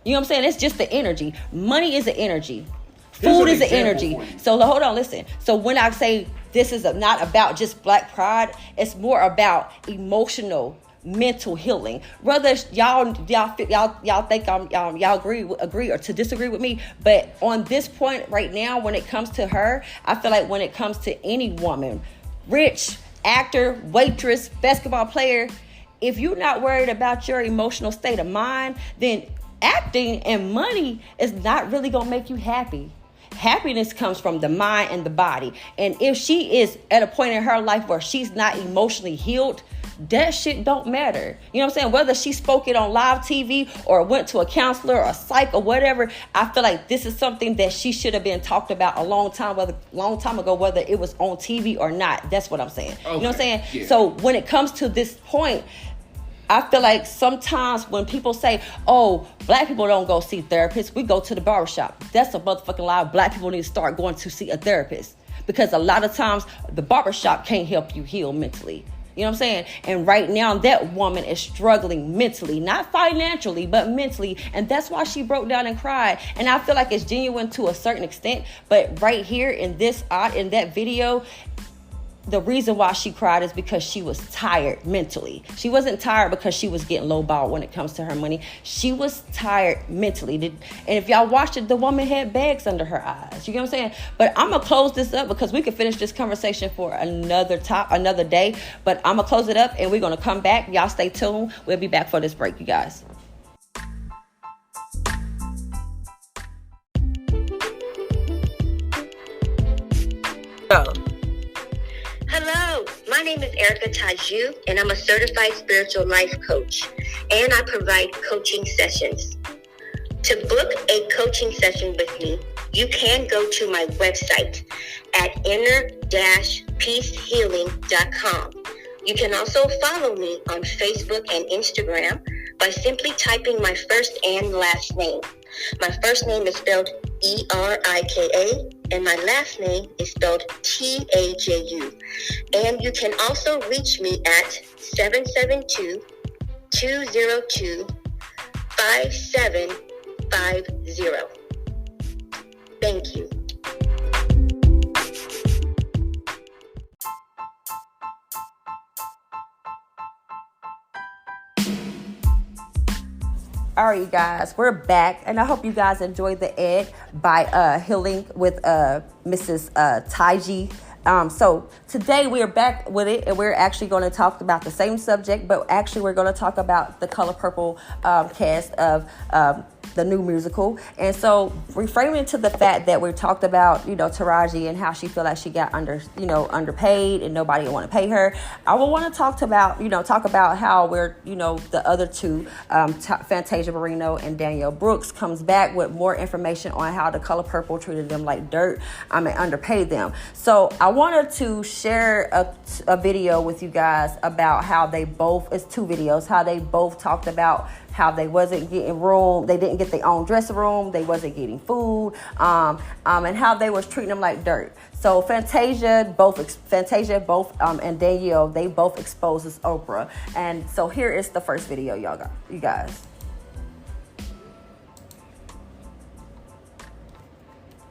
You know what I'm saying? It's just the energy. Money is an energy. Food is an energy. So hold on, listen. So when I say this is not about just black pride, it's more about emotional, mental healing. Whether y'all think y'all agree or to disagree with me, but on this point right now, when it comes to her, I feel like when it comes to any woman, rich, actor, waitress, basketball player, if you're not worried about your emotional state of mind, then acting and money is not really gonna make you happy. Happiness comes from the mind and the body. And if she is at a point in her life where she's not emotionally healed, that shit don't matter. You know what I'm saying? Whether she spoke it on live TV or went to a counselor or a psych or whatever, I feel like this is something that she should have been talked about a long time ago, whether it was on TV or not. That's what I'm saying. Okay. You know what I'm saying? Yeah. So when it comes to this point, I feel like sometimes when people say, oh, black people don't go see therapists, we go to the barbershop. That's a motherfucking lie. Black people need to start going to see a therapist. Because a lot of times the barbershop can't help you heal mentally. You know what I'm saying? And right now that woman is struggling mentally, not financially, but mentally. And that's why she broke down and cried. And I feel like it's genuine to a certain extent. But right here in that video, the reason why she cried is because she was tired mentally. She wasn't tired because she was getting lowballed when it comes to her money. She was tired mentally. And if y'all watched it, the woman had bags under her eyes. You know what I'm saying? But I'm going to close this up because we could finish this conversation for another day. But I'm going to close it up and we're going to come back. Y'all stay tuned. We'll be back for this break, you guys. Hello, my name is Erica Taju, and I'm a certified spiritual life coach, and I provide coaching sessions. To book a coaching session with me, you can go to my website at inner-peacehealing.com. You can also follow me on Facebook and Instagram by simply typing my first and last name. My first name is spelled Erika, and my last name is spelled Taju. And you can also reach me at 772-202-5750. Thank you. All right, you guys, we're back, and I hope you guys enjoyed the ad by Healing with Mrs. Taiji. So today we are back with it, and we're actually going to talk about the same subject, but actually we're going to talk about the Color Purple cast of the new musical. And so reframing to the fact that we talked about, Taraji and how she feel like she got underpaid and nobody want to pay her. I will want to talk about how we're, the other two, Fantasia Barrino and Danielle Brooks comes back with more information on how the Color Purple treated them like dirt and underpaid them. So I wanted to share a video with you guys about how it's two videos, how they both talked about how they wasn't getting room, they didn't get their own dressing room, they wasn't getting food, and how they was treating them like dirt. So Fantasia, and Danielle, they both exposes Oprah. And so here is the first video, you guys.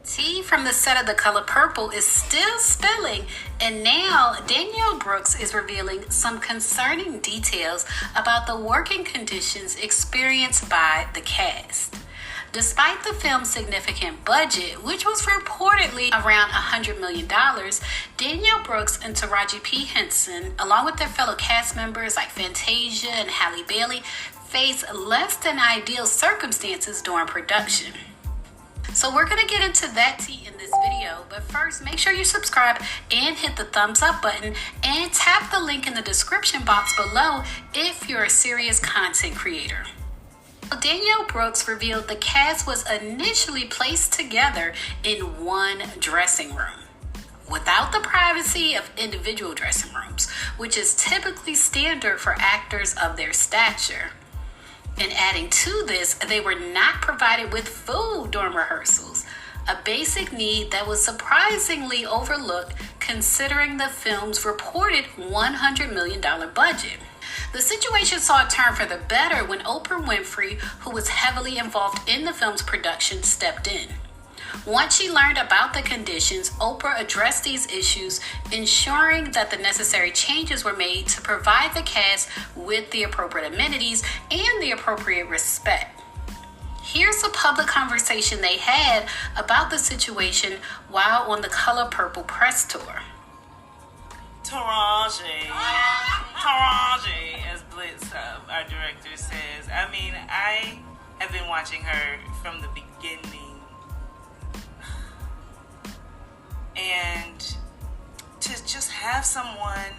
Tea from the set of The Color Purple is still spilling, and now Danielle Brooks is revealing some concerning details about the working conditions experienced by the cast. Despite the film's significant budget, which was reportedly around $100 million, Danielle Brooks and Taraji P Henson, along with their fellow cast members like Fantasia and Halle Bailey, faced less than ideal circumstances during production. So we're going to get into that tea in this video, but first make sure you subscribe and hit the thumbs up button and tap the link in the description box below if you're a serious content creator. Danielle Brooks revealed the cast was initially placed together in one dressing room, without the privacy of individual dressing rooms, which is typically standard for actors of their stature. And adding to this, they were not provided with food during rehearsals. a basic need that was surprisingly overlooked considering the film's reported $100 million budget. The situation saw a turn for the better when Oprah Winfrey, who was heavily involved in the film's production, stepped in. Once she learned about the conditions, Oprah addressed these issues, ensuring that the necessary changes were made to provide the cast with the appropriate amenities and the appropriate respect. Here's a public conversation they had about the situation while on the Color Purple press tour. Taraji, as Blitz, our director, says. I mean, I have been watching her from the beginning. And to just have someone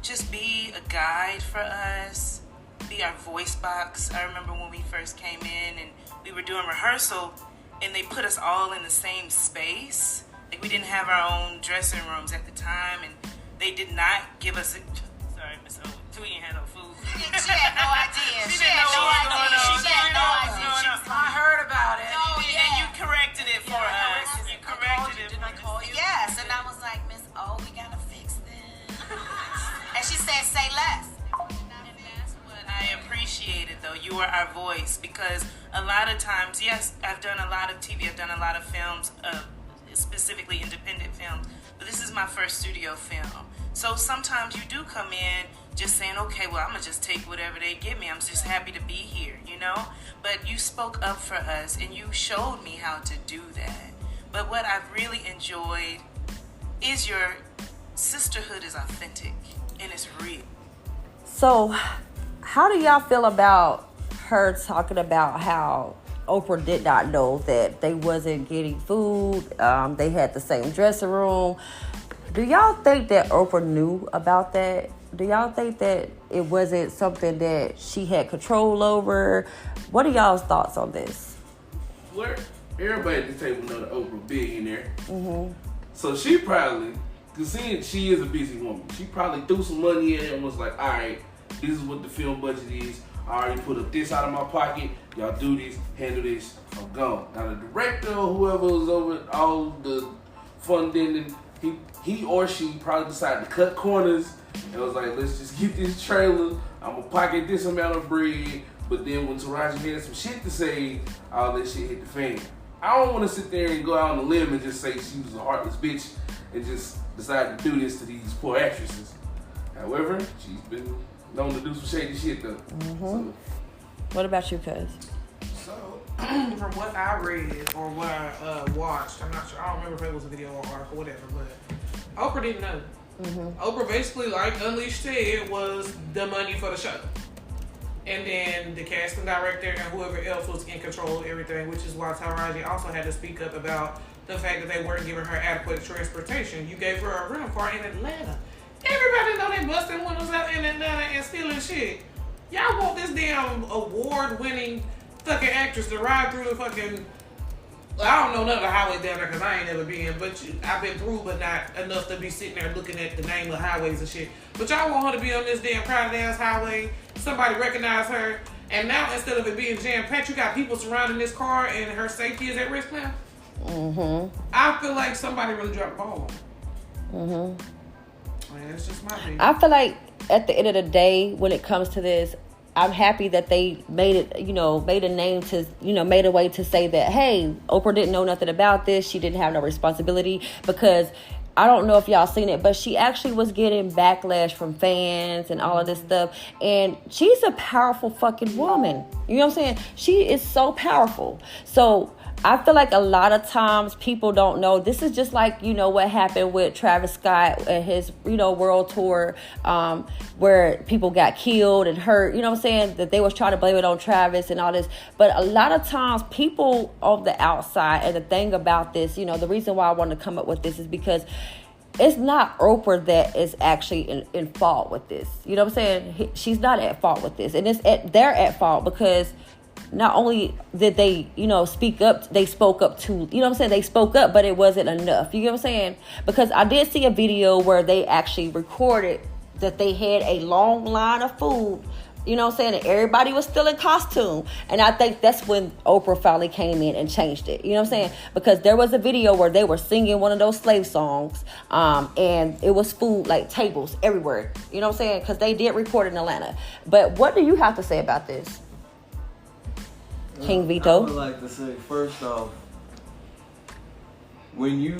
just be a guide for us, be our voice box. I remember when we first came in and we were doing rehearsal and they put us all in the same space. Like, we didn't have our own dressing rooms at the time, and they did not give us sorry, Miss O, we ain't had no food. She had no idea. She didn't know what was going on. She had no idea. I heard about it. And you corrected it for us. You corrected it. Did I call you? Yes, and I was like, Miss O, we gotta fix this. And she said, say less. And that's what I appreciated, though. You were our voice, because a lot of times, yes, I've done a lot of TV, I've done a lot of films, specifically independent films, but this is my first studio film. So sometimes you do come in just saying, okay, well, I'm going to just take whatever they give me. I'm just happy to be here, you know? But you spoke up for us, and you showed me how to do that. But what I've really enjoyed is your sisterhood is authentic, and it's real. So, how do y'all feel about her talking about how Oprah did not know that they wasn't getting food? They had the same dressing room. Do y'all think that Oprah knew about that? Do y'all think that it wasn't something that she had control over? What are y'all's thoughts on this? Well, everybody at the table know that Oprah billionaire. Mm-hmm. So she probably, because seeing she is a busy woman, she probably threw some money in and was like, all right, this is what the film budget is. I already put up this out of my pocket. Y'all do this, handle this, I'm gone. Now the director or whoever was over all the funding, and he or she probably decided to cut corners and was like, let's just get this trailer. I'm gonna pocket this amount of bread. But then when Taraji had some shit to say, all that shit hit the fan. I don't want to sit there and go out on a limb and just say she was a heartless bitch and just decide to do this to these poor actresses. However, she's been known to do some shady shit though. Mm-hmm. So, what about you, cuz? So, from what I read or what I watched, I'm not sure. I don't remember if it was a video or article, whatever. But Oprah didn't know. Mm-hmm. Oprah basically, like Unleazhed said, was the money for the show. And then the casting director and whoever else was in control of everything, which is why Taraji also had to speak up about the fact that they weren't giving her adequate transportation. You gave her a rental car in Atlanta. Everybody know they busting windows out in Atlanta and stealing shit. Y'all want this damn award-winning fucking actress to ride through the fucking... I don't know none of the highways down there because I ain't never been, but I've been through, but not enough to be sitting there looking at the name of highways and shit. But y'all want her to be on this damn crowded ass highway, somebody recognize her, and now instead of it being jam-packed, you got people surrounding this car and her safety is at risk now? Mm-hmm. I feel like somebody really dropped the ball. Mm-hmm. Man, that's just my opinion. I feel like at the end of the day, when it comes to this, I'm happy that they made it, made a name to, made a way to say that, hey, Oprah didn't know nothing about this. She didn't have no responsibility, because I don't know if y'all seen it, but she actually was getting backlash from fans and all of this stuff. And she's a powerful fucking woman. You know what I'm saying? She is so powerful. So I feel like a lot of times people don't know. This is just like, what happened with Travis Scott at his, world tour, where people got killed and hurt, that they was trying to blame it on Travis and all this. But a lot of times people on the outside, and the thing about this, the reason why I wanted to come up with this is because it's not Oprah that is actually in fault with this. You know what I'm saying? She's not at fault with this. And they're at fault because not only did they, speak up, they spoke up too. You know what I'm saying? They spoke up, but it wasn't enough. You know what I'm saying? Because I did see a video where they actually recorded that they had a long line of food You know what I'm saying? And everybody was still in costume. And I think that's when Oprah finally came in and changed it. You know what I'm saying? Because there was a video where they were singing one of those slave songs. And it was food, like tables everywhere. You know what I'm saying? Because they did report in Atlanta. But what do you have to say about this? King Vito? I would like to say, first off, when you,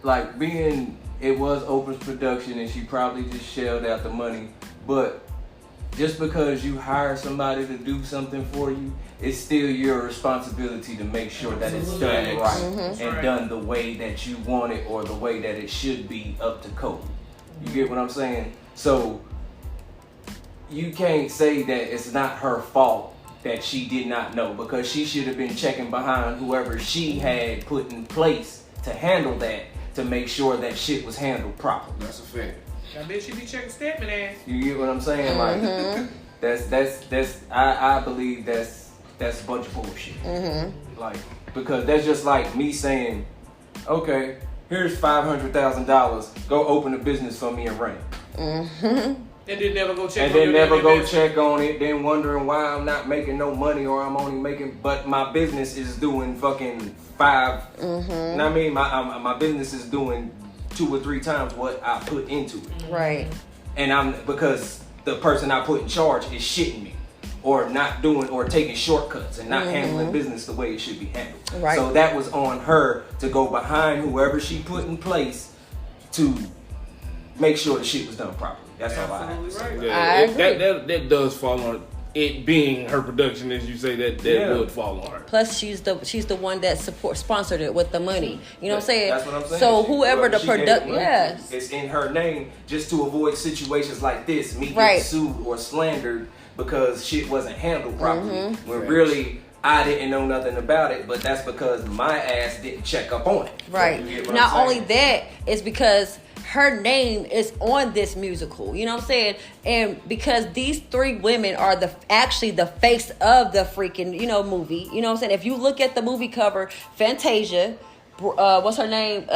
like, it was Oprah's production and she probably just shelled out the money, but just because you hire somebody to do something for you, it's still your responsibility to make sure that it's done right and done the way that you want it or the way that it should be up to code. You get what I'm saying? So you can't say that it's not her fault that she did not know, because she should have been checking behind whoever she had put in place to handle that, to make sure that shit was handled properly. That's a fact. I bet she be checking Stedman ass. You get what I'm saying? Like that's I believe that's a bunch of bullshit. Like, because that's just like me saying, okay, here's $500,000, go open a business for me and run it. And then never go check and on then never go business. check on it, then wondering why I'm not making no money, or I'm only making, but my business is doing fucking five. You know what I mean? My business is doing 2 or 3 times what I put into it. Right. And because the person I put in charge is shitting me, or not doing, or taking shortcuts and not handling business the way it should be handled. Right. So that was on her to go behind whoever she put in place to make sure the shit was done properly. That's all I have to say. Yeah, that does fall on it being her production, as you say. That would fall on her. Plus, she's the one that sponsored it with the money. You know what I'm saying? That's what I'm saying. So whoever the product, yes, it's in her name, just to avoid situations like this, me getting sued or slandered because shit wasn't handled properly. When really I didn't know nothing about it, but that's because my ass didn't check up on it. Right. Not only that, it's because her name is on this musical, you know what I'm saying? And because these 3 women are actually the face of the freaking, movie. You know what I'm saying? If you look at the movie cover, Fantasia, what's her name?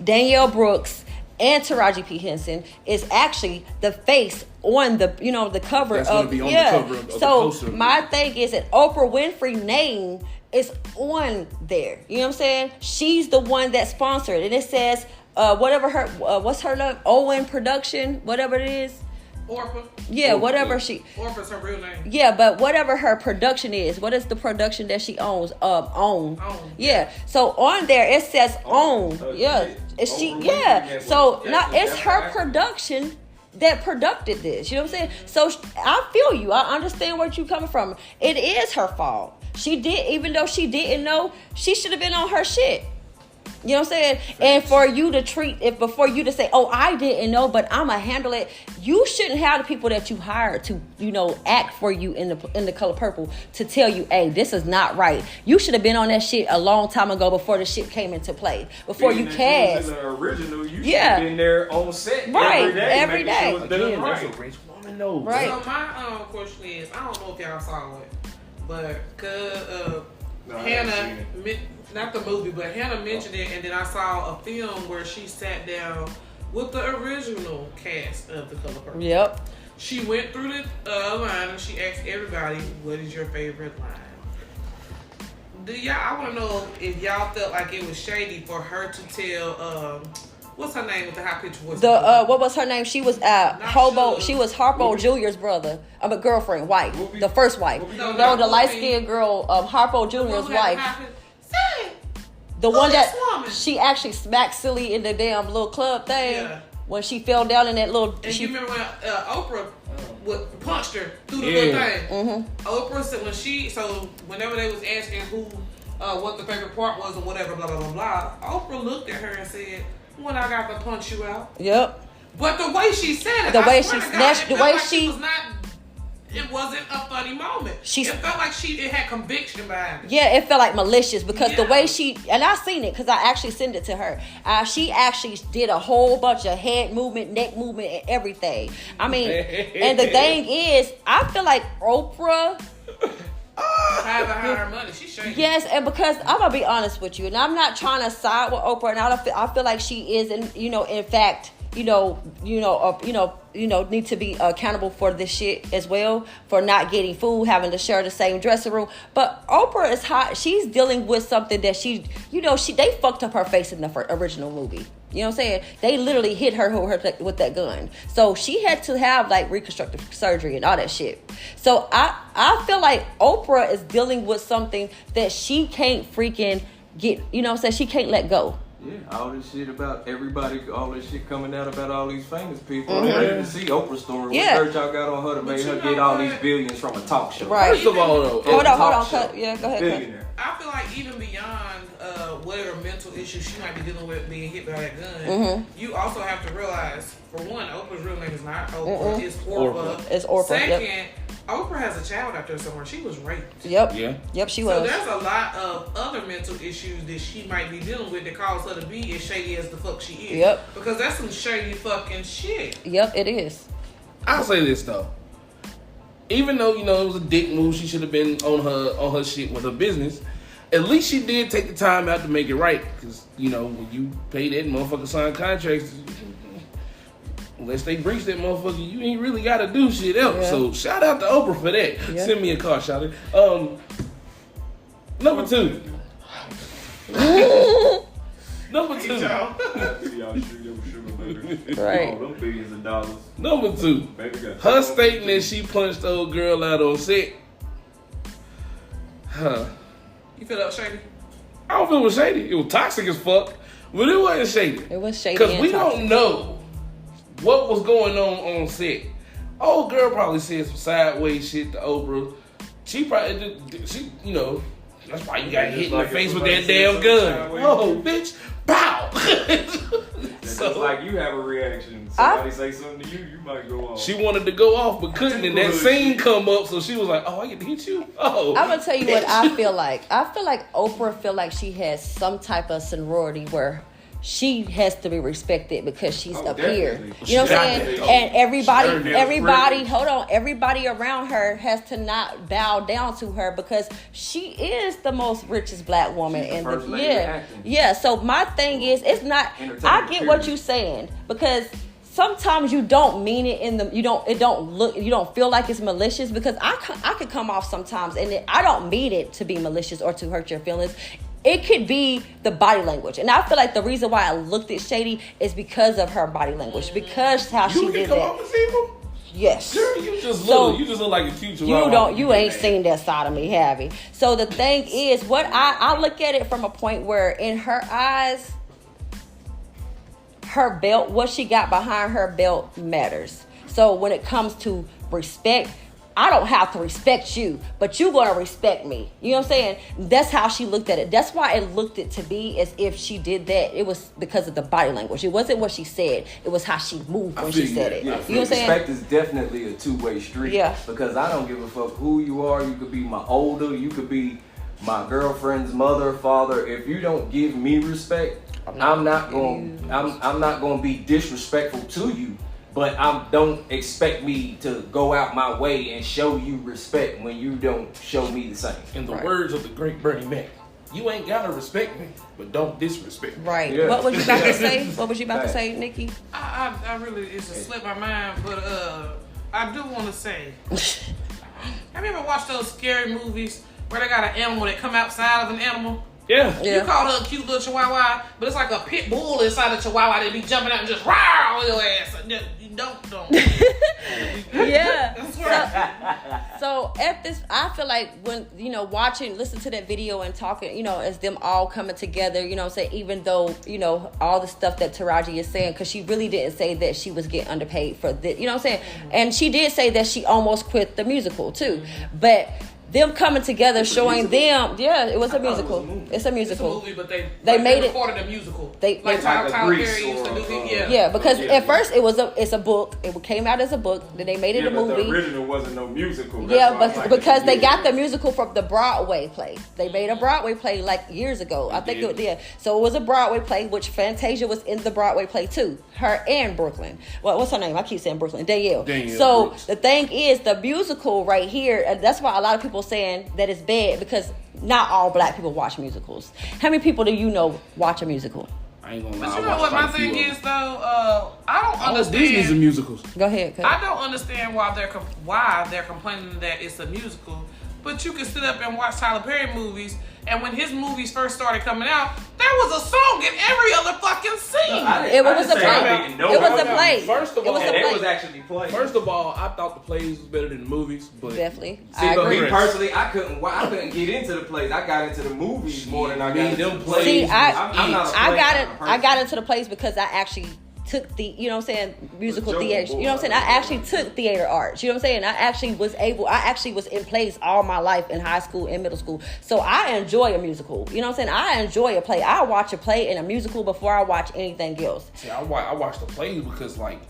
Danielle Brooks and Taraji P Henson is actually the face on the, the cover That's of, gonna be on the cover of the poster. My thing is that Oprah Winfrey name is on there. You know what I'm saying? She's the one that sponsored, and it says, whatever her, what's her name? Owen Production, whatever it is. Orpah. Yeah, whatever she. Orpah's her real name. Yeah, but whatever her production is, what is the production that she owns? Own. Yeah. So on there it says own. Yeah. Is she? Yeah. So now it's her production that produced this. You know what I'm saying? So I feel you. I understand where you're coming from. It is her fault. She did, even though she didn't know, she should have been on her shit. You know what I'm saying? And for you to before you to say, oh, I didn't know, but I'ma handle it. You shouldn't have the people that you hired to, act for you in the color purple to tell you, hey, this is not right. You should have been on that shit a long time ago before the shit came into play. Before you cast. The original, you should have been there on set every day. Sure it was done That's a rich woman knows. Right. So my question is, I don't know if y'all saw it, but Hannah, not the movie, but Hannah mentioned it, and then I saw a film where she sat down with the original cast of The Color Purple. Yep. She went through the line and she asked everybody, what is your favorite line? I want to know if y'all felt like it was shady for her to tell, what's her name with the high pitched voice? What was her name? She was Hobo. She was Harpo Jr.'s brother. Girlfriend, wife, the first wife. No, the light skinned girl, Harpo Jr.'s wife. The one that she actually smacked silly in the damn little club thing when she fell down in that little. And you remember when Oprah punched her through the little thing? Oprah said whenever they was asking who what the favorite part was or whatever, blah blah blah blah, Oprah looked at her and said, "When I got to punch you out." Yep. But the way she said it, it wasn't a funny moment. It felt like it had conviction behind it. Yeah, it felt like malicious because the way and I seen it because I actually sent it to her. She actually did a whole bunch of head movement, neck movement, and everything. I mean, and the thing is, I feel like Oprah. However, her money, she's shady. Yes, and because I'm gonna be honest with you, and I'm not trying to side with Oprah, and I feel like she is, in fact, need to be accountable for this shit as well, for not getting food, having to share the same dressing room. But Oprah is hot. She's dealing with something that they fucked up her face in the original movie. You know what I'm saying? They literally hit her with that gun. So she had to have like reconstructive surgery and all that shit. So I feel like Oprah is dealing with something that she can't freaking get, you know what I'm saying? She can't let go. Yeah, all this shit about everybody, all this shit coming out about all these famous people. I didn't even see Oprah's story. Yeah. What dirt y'all got on her to make her get all these billions from a talk show? Right. First of all, though, Hold on. Yeah, go ahead. Billionaire. I feel like even beyond whatever mental issues she might be dealing with being hit by that gun, you also have to realize, for one, Oprah's real name is not Oprah, it's Orpah. It's Orpah. Second, Oprah has a child out there somewhere. She was raped. Yep. Yeah. Yep, she So was. there's a lot of other mental issues that she might be dealing with that cause her to be as shady as the fuck she is. Yep. Because that's some shady fucking shit. Yep, it is. I'll say this though. Even though, it was a dick move, she should have been on her shit with her business. At least she did take the time out to make it right. Because, when you pay that motherfucker sign contracts, unless they breach that motherfucker, you ain't really got to do shit else. Yeah. So shout out to Oprah for that. Yeah. Send me a call, shout out. Number 2. Number 2. Right. Them billions of dollars. Number 2. Her stating that she punched the old girl out on set. You feel that was shady? I don't feel it was shady. It was toxic as fuck. But it wasn't shady. It was shady. Because we don't know what was going on set. Old girl probably said some sideways shit to Oprah. She probably, that's why you got hit in the face with that damn gun. Oh, bitch. Pow! So, like you have a reaction. Somebody say something to you, you might go off. She wanted to go off, but couldn't. And that scene come up, so she was like, "Oh, I get to hit you." Oh, I'm gonna tell you what I feel like. I feel like Oprah feel like she has some type of sorority where she has to be respected because she's up here. You know what I'm saying? And everybody around her has to not bow down to her because she is the most richest black woman in the yeah. So my thing is, it's not. I get what you're saying because sometimes you don't mean it you don't feel like it's malicious because I could come off sometimes and I don't mean it to be malicious or to hurt your feelings. It could be the body language. And I feel like the reason why I looked at Shady is because of her body language. Because how she did that. Off as evil? Yes. Girl, you just look like a cute chihuahua. You ain't seen that side of me, have you? So the thing is, what I look at it from a point where in her eyes, her belt, what she got behind her belt matters. So when it comes to respect, I don't have to respect you, but you're going to respect me. You know what I'm saying? That's how she looked at it. That's why it looked it to be as if she did that. It was because of the body language. It wasn't what she said. It was how she moved when she said it. Yeah, you know what I'm saying? Respect is definitely a two-way street. Yeah. Because I don't give a fuck who you are. You could be my older. You could be my girlfriend's mother, father. If you don't give me respect, I'm not going to be disrespectful to you. But don't expect me to go out my way and show you respect when you don't show me the same. In the words of the great Bernie Mac, you ain't gotta respect me, but don't disrespect me. Right. Yeah. What was you about to say? What was you about to say, Nikki? I really, it's slipped my mind, but I do want to say, have you ever watched those scary movies where they got an animal that come outside of an animal? Yeah. You call her a cute little chihuahua, but it's like a pit bull inside a chihuahua that be jumping out and just rawr your ass. Don't. Yeah. So at this, I feel like when, listen to that video and talking, as them all coming together, say, even though, all the stuff that Taraji is saying, because she really didn't say that she was getting underpaid for this, you know what I'm saying? Mm-hmm. And she did say that she almost quit the musical too. Mm-hmm. But them coming together, showing them, it was a musical. It's a musical. It's a movie, but they made it recorded a musical. Like Tyler Perry used to do it. Yeah, because at first it's a book. It came out as a book. Then they made it a movie. The original wasn't no musical. But because they got the musical from the Broadway play. They made a Broadway play like years ago. I think it was So it was a Broadway play, which Fantasia was in the Broadway play too. Her and Brooklyn. Well, what's her name? I keep saying Brooklyn. Danielle so Brooks. The thing is, the musical right here, and that's why a lot of people saying that it's bad because not all black people watch musicals. How many people do you know watch a musical? I ain't gonna lie. But you know what my thing is though? I don't understand. Disney's and musicals. Go ahead. I don't understand why they're complaining that it's a musical. But you can sit up and watch Tyler Perry movies, and when his movies first started coming out, there was a song in every other fucking scene. It was a play. It was a play. First of all, it was actually played. First of all, I thought the plays was better than the movies, but Definitely. See, I but agree. me personally, I couldn't get into the plays. I got into the movies more than I got into the plays. See, I'm not a play kind of person. I got into the plays because I actually took the, you know what I'm saying, musical theater. You know what I'm saying? I actually took theater arts. You know what I'm saying? I actually was in plays all my life in high school and middle school. So I enjoy a musical. You know what I'm saying? I enjoy a play. I watch a play and a musical before I watch anything else. See, I watch the plays because like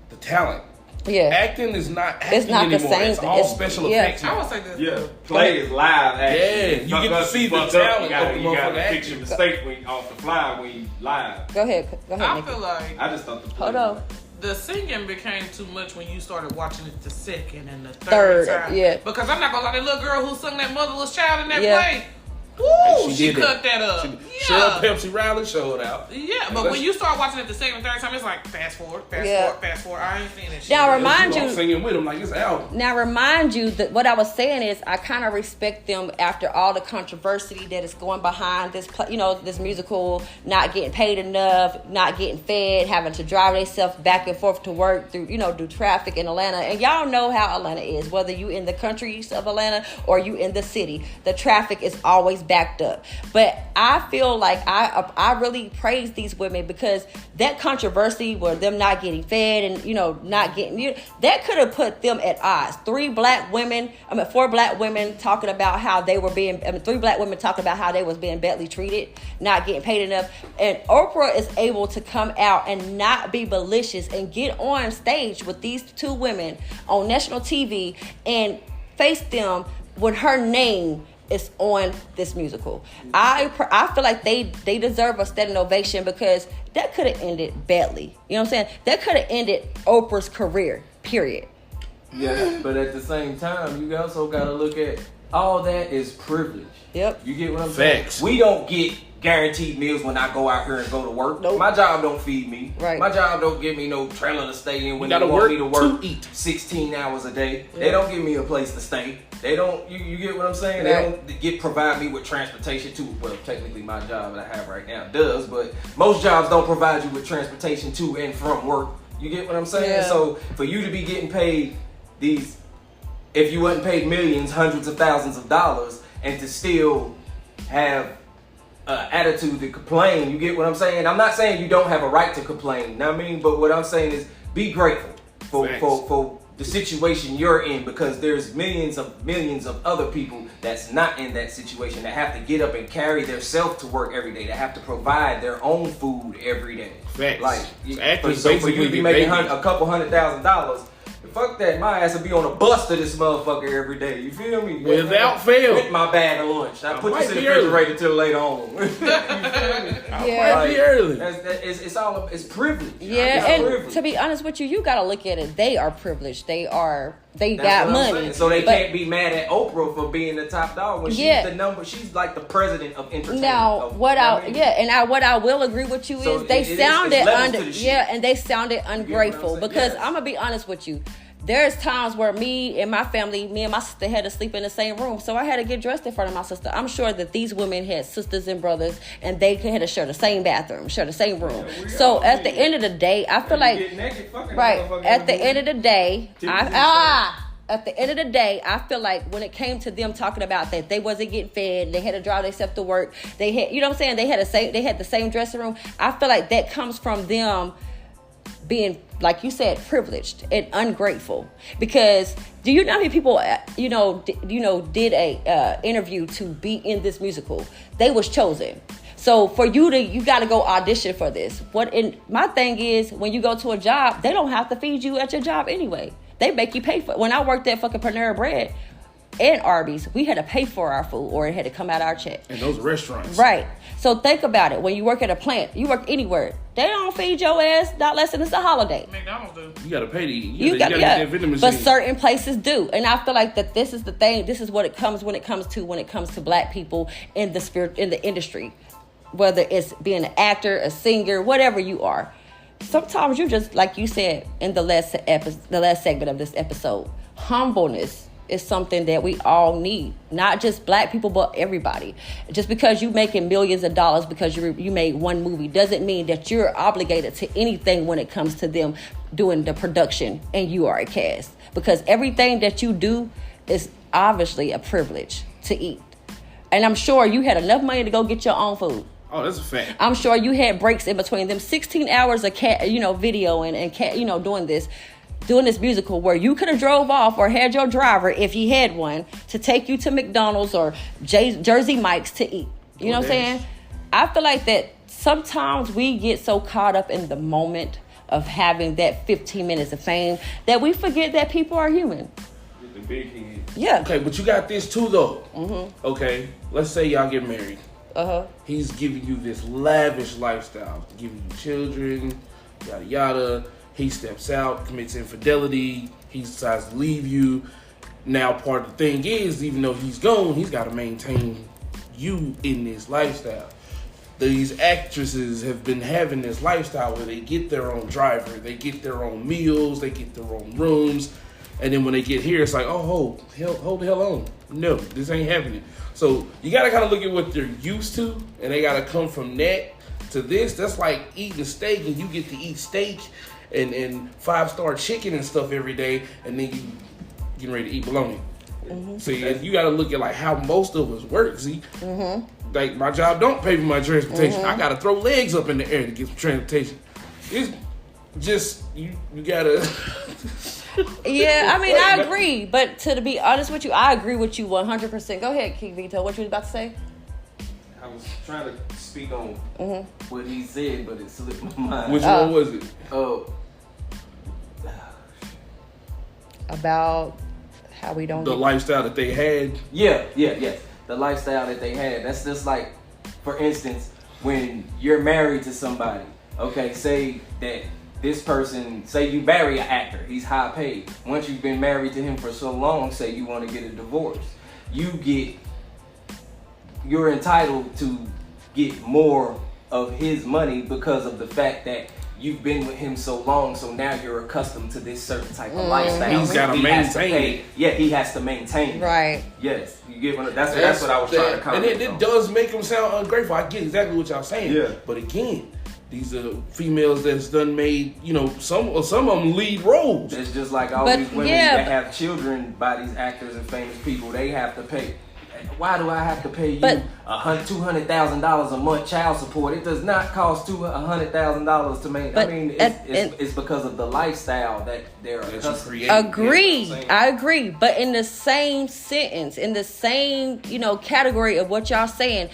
the talent. Yeah. Acting is not acting It's not the anymore. same. It's all special effects. I would say this. Yeah, play is live action. Yeah, you get to see the talent of the You got to motherfucker fix your mistake when off the fly when you live. Go ahead, I Nikki. feel like I just thought the play Hold on. the singing became too much when you started watching it the second and the Third, time. yeah. Because I'm not gonna lie, that little girl who sung that Motherless Child in that Yeah. play, woo, she did cut that up. Cheryl Pepsi Riley showed out. Yeah, but when you start watching it the second and third time, it's like fast forward. I ain't seeing that shit. Now remind I'm you. singing with them like it's out. Now remind you that what I was saying is I kind of respect them after all the controversy that is going behind this, this musical, not getting paid enough, not getting fed, having to drive themselves back and forth to work through traffic in Atlanta. And y'all know how Atlanta is, whether you in the countries of Atlanta or you in the city, the traffic is always backed up. But I feel like I really praise these women because that controversy where them not getting fed and not getting that could have put them at odds. 4 black women talking about how they were being 3 black women talking about how they was being badly treated, not getting paid enough, and Oprah is able to come out and not be malicious and get on stage with these 2 women on national TV and face them when her name is on this musical. I feel like they deserve a standing ovation because that could have ended badly. You know what I'm saying? That could have ended Oprah's career, period. Yeah, but at the same time, you also got to look at all that is privilege. Yep. You get what I'm Facts. saying? We don't get guaranteed meals when I go out here and go to work. Nope. My job don't feed me. Right. My job don't give me no trailer to stay in when they gotta want me to work work to eat. 16 hours a day. Yeah. They don't give me a place to stay. They don't. You get what I'm saying? Right. They don't provide me with transportation too. Well, technically my job that I have right now does, but most jobs don't provide you with transportation to and from work. You get what I'm saying? Yeah. So for you to be getting paid these, if you wasn't paid millions, hundreds of thousands of dollars, and to still have attitude to complain, you get what I'm saying? I'm not saying you don't have a right to complain, you know what I mean? But what I'm saying is be grateful for the situation you're in, because there's millions of other people that's not in that situation, that have to get up and carry their self to work every day, that have to provide their own food every day. Facts. Like, So for you to be making a couple $100,000, fuck that, my ass will be on a bus to this motherfucker every day. You feel me? Without fail. With my bag of lunch. I put might this in the be early. refrigerator till later on. You feel me? Yeah. Might be early. It's privilege. Yeah, It's and privilege. to be honest with you, you gotta look at it. They are privileged. They got That's what I'm money. saying. So they But can't be mad at Oprah for being the top dog when Yeah. she's like the president of entertainment. Now, what I will agree with you So is they it's sounded levels to the shit. and they sounded ungrateful saying? because Yes. I'm gonna be honest with you. There's times where me and my sister had to sleep in the same room, so I had to get dressed in front of my sister. I'm sure that these women had sisters and brothers, and they had to share the same bathroom, share the same room. So at the end of the day, I feel like at the end of the day, At the end of the day, I feel like when it came to them talking about that they wasn't getting fed, they had to drive themselves to work, they had, you know what I'm saying, they had the same dressing room. I feel like that comes from them being, like you said, privileged and ungrateful. Because do you know how many people did a interview to be in this musical? They was chosen. So for you got to go audition for this. My thing is, when you go to a job, they don't have to feed you at your job anyway. They make you pay for it. When I worked at fucking Panera Bread and Arby's, we had to pay for our food or it had to come out of our check. And those restaurants. Right. So think about it. When you work at a plant, you work anywhere, they don't feed your ass not less than it's a holiday. McDonald's do. You gotta pay to eat. You got get that vending machine. But certain places do. And I feel like that this is the thing. This is what it comes when it comes to black people in the industry. whether it's being an actor, a singer, whatever you are. Sometimes you just, like you said in the last segment of this episode, humbleness is something that we all need. Not just black people, but everybody. Just because you making millions of dollars because you made one movie doesn't mean that you're obligated to anything when it comes to them doing the production and you are a cast. Because everything that you do is obviously a privilege to eat. And I'm sure you had enough money to go get your own food. Oh, that's a fact. I'm sure you had breaks in between them 16 hours of video and doing this musical where you could have drove off or had your driver, if you had one, to take you to McDonald's or Jersey Mike's to eat. You know what I'm saying? I feel like that sometimes we get so caught up in the moment of having that 15 minutes of fame that we forget that people are human. The big head. Yeah. Okay, but you got this too, though. Mm-hmm. Okay, let's say y'all get married. He's giving you this lavish lifestyle, giving you children, yada yada. He steps out, commits infidelity. He decides to leave you. Now, part of the thing is, even though he's gone, he's got to maintain you in this lifestyle. These actresses have been having this lifestyle where they get their own driver, they get their own meals, they get their own rooms. And then when they get here, it's like, hold the hell on. No, this ain't happening. So you got to kind of look at what they're used to, and they got to come from that to this. That's like eating steak, and you get to eat steak and 5-star chicken and stuff every day, and then you getting ready to eat bologna. Mm-hmm. See, and you got to look at like how most of us work. See, like my job don't pay for my transportation. I got to throw legs up in the air to get some transportation. It's just you got to. Yeah, I mean, I agree. But to be honest with you, I agree with you 100%. Go ahead, King Vito. What you was about to say? I was trying to speak on what he said, but it slipped my mind. Which one was it? About how we don't... The lifestyle that they had? Yeah. The lifestyle that they had. That's just like, for instance, when you're married to somebody, okay, say that this person, say you marry an actor, he's high paid. Once you've been married to him for so long, say you want to get a divorce, you're entitled to get more of his money because of the fact that you've been with him so long, so now you're accustomed to this certain type of lifestyle. He's got to maintain it. Yeah, he has to maintain it. Right. Yes. You get that's what I was trying to comment on. And it does make him sound ungrateful. I get exactly what y'all saying. Yeah. But again, these are females that's done made, some of them lead roles. It's just like all these women that have children by these actors and famous people. They have to pay. Why do I have to pay you $200,000 a month child support? It does not cost $100,000 to make. I mean, it's because of the lifestyle that they're accustomed. I agree. But in the same sentence, in the same category of what y'all saying,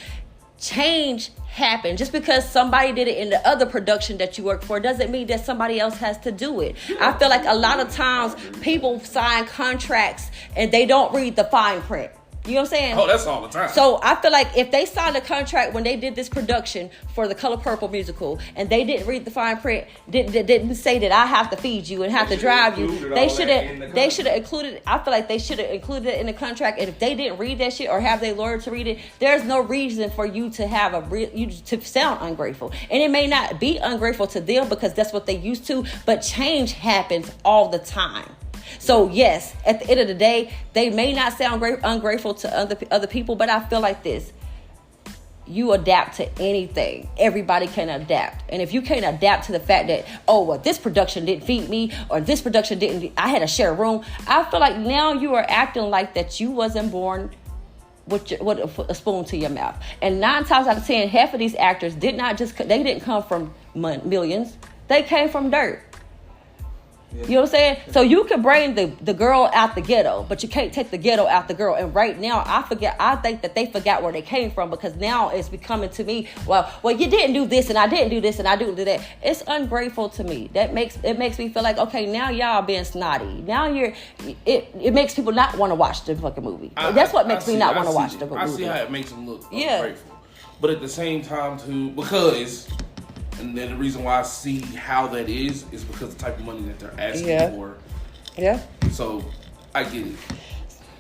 change happened. Just because somebody did it in the other production that you work for doesn't mean that somebody else has to do it. I feel like a lot of times people sign contracts and they don't read the fine print. You know what I'm saying? Oh, that's all the time. So I feel like if they signed a contract when they did this production for the Color Purple musical and they didn't read the fine print, didn't say that I have to feed you and have to drive you, they should have included. I feel like they should have included it in the contract. And if they didn't read that shit or have their lawyer to read it, there's no reason for you to have to sound ungrateful. And it may not be ungrateful to them because that's what they used to, but change happens all the time. So yes, at the end of the day, they may not sound ungrateful to other people, but I feel like this. You adapt to anything. Everybody can adapt. And if you can't adapt to the fact that, this production didn't feed me, or this production I had to share a room. I feel like now you are acting like that you wasn't born with a spoon to your mouth. And 9 times out of 10, half of these actors they didn't come from millions. They came from dirt. Yeah. You know what I'm saying? So you can bring the girl out the ghetto, but you can't take the ghetto out the girl. And right now, I think that they forgot where they came from, because now it's becoming to me, well, you didn't do this, and I didn't do this, and I didn't do that. It's ungrateful to me. It makes me feel like, okay, now y'all being snotty. Now it makes people not want to watch the fucking movie. That's what makes me not want to watch the movie. I see how it makes them look ungrateful. But at the same time, too, because... And then the reason why I see how that is because the type of money that they're asking for. Yeah. So I get it.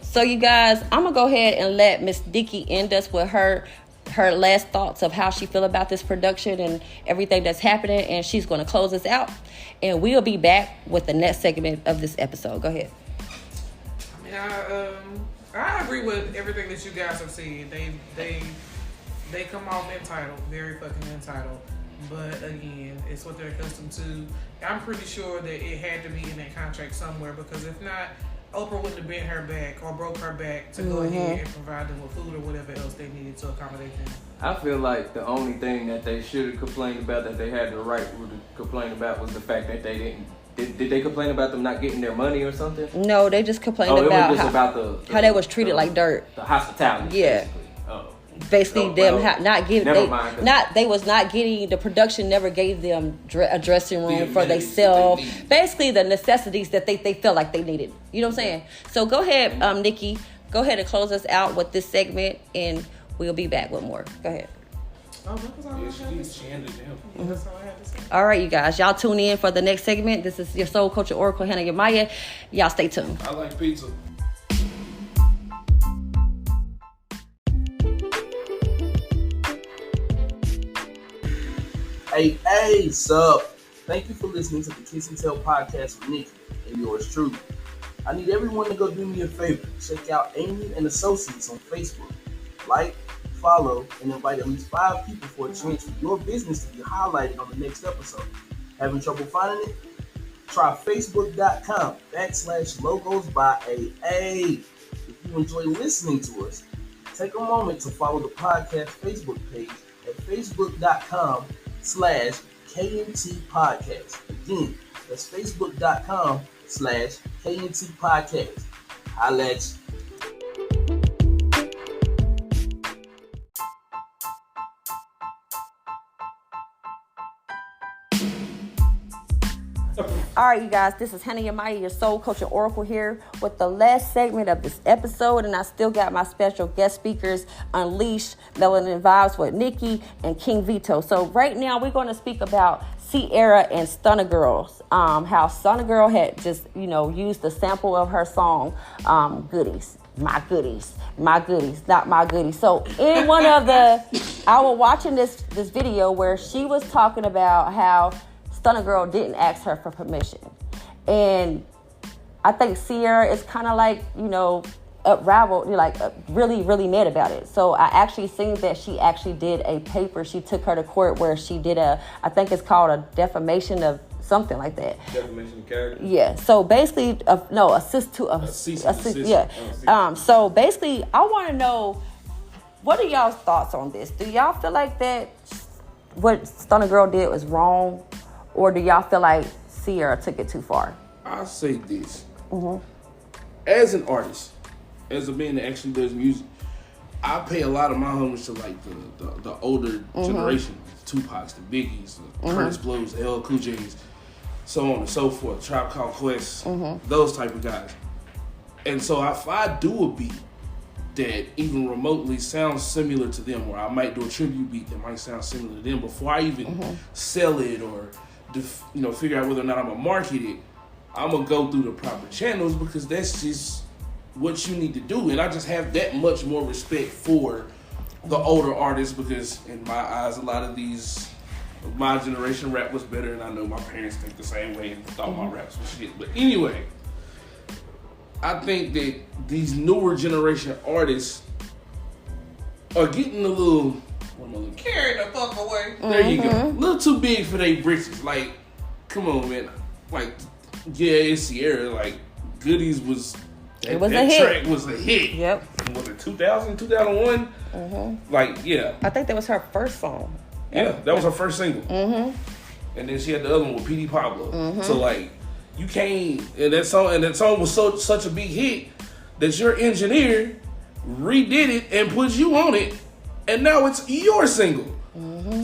So you guys, I'm gonna go ahead and let Miss Nikki end us with her her last thoughts of how she feel about this production and everything that's happening, and she's going to close us out. And we'll be back with the next segment of this episode. Go ahead. I agree with everything that you guys have said. They come off entitled, very fucking entitled. But again, it's what they're accustomed to. I'm pretty sure that it had to be in that contract somewhere, because if not, Oprah wouldn't have bent her back or broke her back to go ahead and provide them with food or whatever else they needed to accommodate them. I feel like the only thing that they should have complained about, that they had the right to complain about, was the fact that they didn't. Did they complain about them not getting their money or something? No, they just complained about how they was treated like dirt. The hospitality. Yeah. Basically, they was not getting, the production never gave them a dressing room for themselves. Basically, the necessities that they felt like they needed. You know what I'm saying? So go ahead, Nikki. Go ahead and close us out with this segment, and we'll be back with more. Go ahead. All right, you guys. Y'all tune in for the next segment. This is your soul culture oracle, Hannah Yemaya. Y'all stay tuned. I like pizza. Hey, sup? Thank you for listening to the Kiss and Tell podcast with Nikki and yours truly. I need everyone to go do me a favor. Check out Amy and Associates on Facebook. Like, follow, and invite at least 5 people for a chance for your business to be highlighted on the next episode. Having trouble finding it? Try Facebook.com/logos by AA. If you enjoy listening to us, take a moment to follow the podcast Facebook page at Facebook.com/KNT Podcast. Again, that's Facebook.com/KNT Podcast. Holla at you. All right, you guys, this is Hannah Yemaya, your soul coach and oracle, here with the last segment of this episode, and I still got my special guest speakers, Unleazhed, Melanin Vybez with Nikki, and King Vito. So right now we're going to speak about Ciara and Stunna Girl. How Stunna Girl had just, used the sample of her song, Goodies. My goodies, not my goodies. So in one of I was watching this video where she was talking about how Stunna Girl didn't ask her for permission. And I think Ciara is kind of like, unraveled, really, really mad about it. So I actually seen that she actually did a paper. She took her to court where she did I think it's called a defamation of something like that. Defamation of character? Yeah. So basically, so basically, I want to know, what are y'all's thoughts on this? Do y'all feel like that what Stunna Girl did was wrong? Or do y'all feel like Ciara took it too far? I'll say this. As an artist, as a man that actually does music, I pay a lot of my homage to like the older generation, the Tupacs, the Biggies, the Curtis Blows, the LL Cool J's, so on and so forth, Tribe Called Quest, those type of guys. And so if I do a beat that even remotely sounds similar to them, or I might do a tribute beat that might sound similar to them, before I even sell it or figure out whether or not I'm gonna market it, I'm gonna go through the proper channels, because that's just what you need to do. And I just have that much more respect for the older artists, because in my eyes, a lot of my generation rap was better, and I know my parents think the same way and thought my raps was shit. But anyway, I think that these newer generation artists are getting a little carry the fuck away. There you go. A little too big for their britches. Like, come on, man. Like, yeah, it's Ciara. Like, Goodies was a hit. That track was a hit. Yep. Was it 2000, 2001? Like, yeah. I think that was her first song. Yeah, that was her first single. And then she had the other one with P.D. Pablo. So, like, you can't. And that song was such a big hit that your engineer redid it and put you on it. And now it's your single.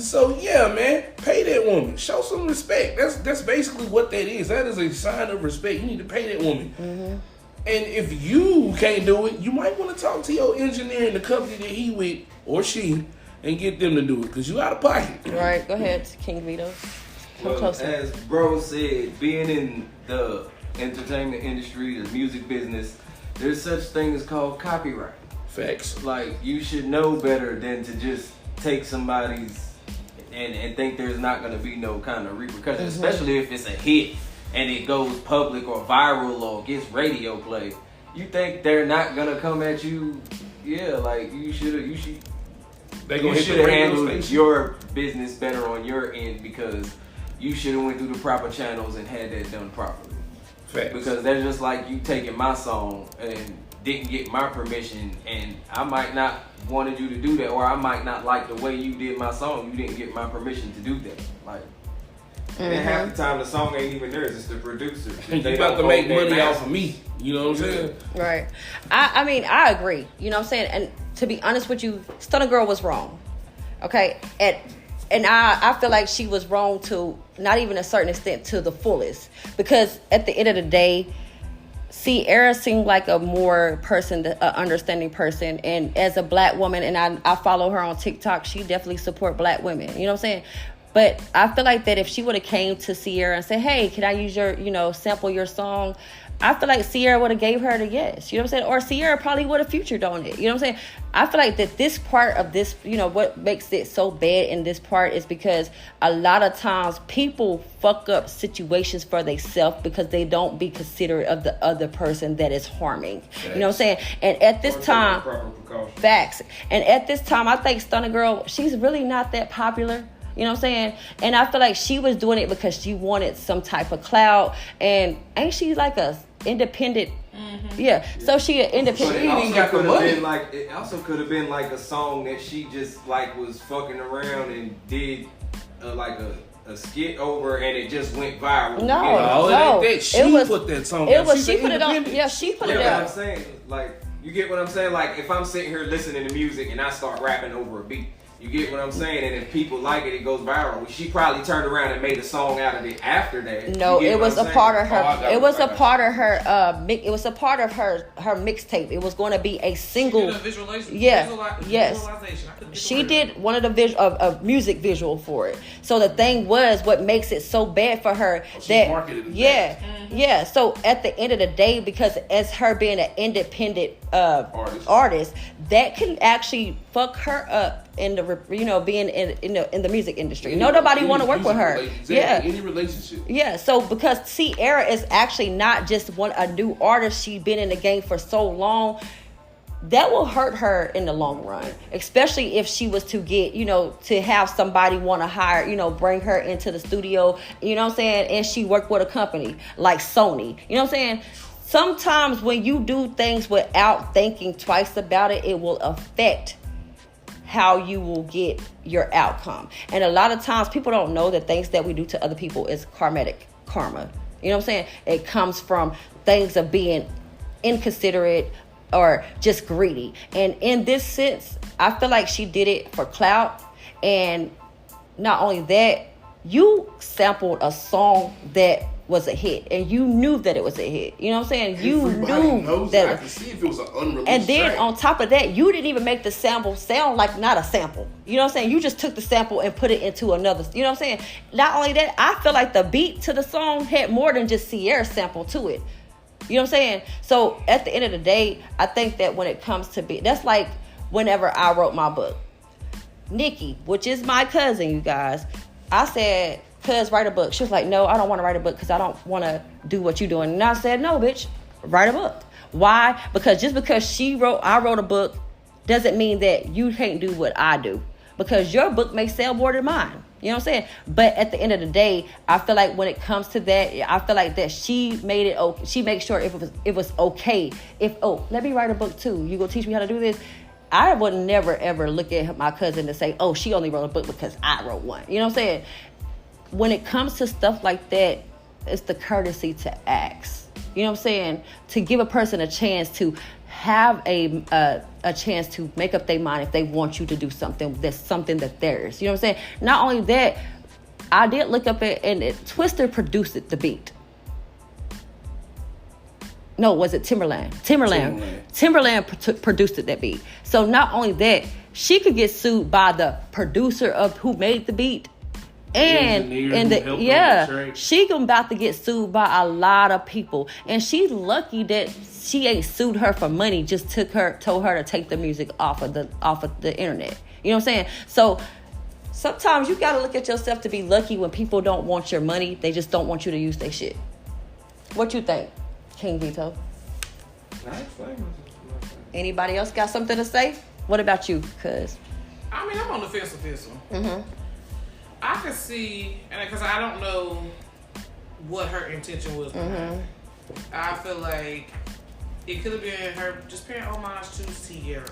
So yeah, man, pay that woman. Show some respect. That's basically what that is. That is a sign of respect. You need to pay that woman. And if you can't do it, you might want to talk to your engineer in the company that he with, or she, and get them to do it, because you out of pocket. All right, go ahead, King Vito. As bro said, being in the entertainment industry, the music business, there's such thing as called copyright. Facts. Like, you should know better than to just take somebody's and think there's not going to be no kind of repercussions, especially if it's a hit and it goes public or viral or gets radio play. You think they're not going to come at you? Yeah, like, you should have handled your business better on your end, because you should have went through the proper channels and had that done properly. Facts. Because that's just like you taking my song and didn't get my permission, and I might not wanted you to do that, or I might not like the way you did my song. You didn't get my permission to do that. Like, and half the time the song ain't even theirs; it's the producer. You about to make money off of me. You know what I'm saying? Right. I mean, I agree. You know what I'm saying? And to be honest with you, Stunna Girl was wrong. Okay? And I feel like she was wrong to not even a certain extent to the fullest. Because at the end of the day, Ciara seemed like a more understanding person. And as a black woman, and I follow her on TikTok, she definitely support black women. You know what I'm saying? But I feel like that if she would have came to Ciara and said, hey, can I use your, sample your song? I feel like Ciara would have gave her the yes. You know what I'm saying? Or Ciara probably would have featured on it. You know what I'm saying? I feel like that this part of this, what makes it so bad in this part is because a lot of times people fuck up situations for themselves because they don't be considerate of the other person that is harming. Facts. You know what I'm saying? And at this time, facts. And at this time, I think Stunna Girl, she's really not that popular. You know what I'm saying? And I feel like she was doing it because she wanted some type of clout. And ain't she like a independent? Yeah. So she an independent. It also could have been like a song that she just like was fucking around and did like a skit over, and it just went viral. No. She put that song. It was she put it on. Yeah, she put it out. on. I'm saying, like, you get what I'm saying? Like, if I'm sitting here listening to music and I start rapping over a beat. You get what I'm saying? And if people like it, it goes viral. She probably turned around and made a song out of it after that. No, it was a part of her. It was a part of her. It was a part of her mixtape. It was going to be a single. She did a visualization. Yes. She did one of the a music visual for it. So the thing was, what makes it so bad for her So at the end of the day, because as her being an independent artist, that can actually fuck her up in the being in the music industry. Nobody want to work with her. Any relationship. Yeah. So because Ciara is actually not just a new artist, she's been in the game for so long. That will hurt her in the long run, especially if she was to get, to have somebody want to hire, bring her into the studio, you know what I'm saying? And she worked with a company like Sony, you know what I'm saying? Sometimes when you do things without thinking twice about it, it will affect how you will get your outcome. And a lot of times people don't know that things that we do to other people is karma. You know what I'm saying? It comes from things of being inconsiderate, or just greedy. And in this sense, I feel like she did it for clout. And not only that, you sampled a song that was a hit, and you knew that it was a hit. You know what I'm saying? Everybody knows that. I could see if it was an unreleased and then track. On top of that, you didn't even make the sample sound like not a sample. You know what I'm saying? You just took the sample and put it into another. You know what I'm saying? Not only that, I feel like the beat to the song had more than just Ciara's sample to it. You know what I'm saying? So at the end of the day, I think that when it comes to that's like whenever I wrote my book. Nikki, which is my cousin, you guys, I said, cuz, write a book. She was like, no, I don't want to write a book because I don't want to do what you're doing. And I said, no, bitch, write a book. Why? Because just because I wrote a book doesn't mean that you can't do what I do. Because your book may sell more than mine. You know what I'm saying? But at the end of the day, I feel like when it comes to that, I feel like that she made it okay. She makes sure it was okay. Let me write a book too. You gonna teach me how to do this? I would never ever look at my cousin and say, she only wrote a book because I wrote one. You know what I'm saying? When it comes to stuff like that, it's the courtesy to ask. You know what I'm saying? To give a person a chance to have a chance to make up their mind if they want you to do something that theirs. You know what I'm saying? Not only that, I did look up and Twister produced the beat. No, was it Timberland? Timberland produced that beat. So not only that, she could get sued by the producer of who made the beat she about to get sued by a lot of people, and she's lucky that she ain't sued her for money. Just told her to take the music off of the internet. You know what I'm saying? So sometimes you gotta look at yourself to be lucky when people don't want your money. They just don't want you to use their shit. What you think, King Vito? Anybody else got something to say? What about you? Cause I mean, I'm on the fence with this one. Mm-hmm. I can see, and because I don't know what her intention was. Mm-hmm. I feel like it could have been her just paying homage to Ciara.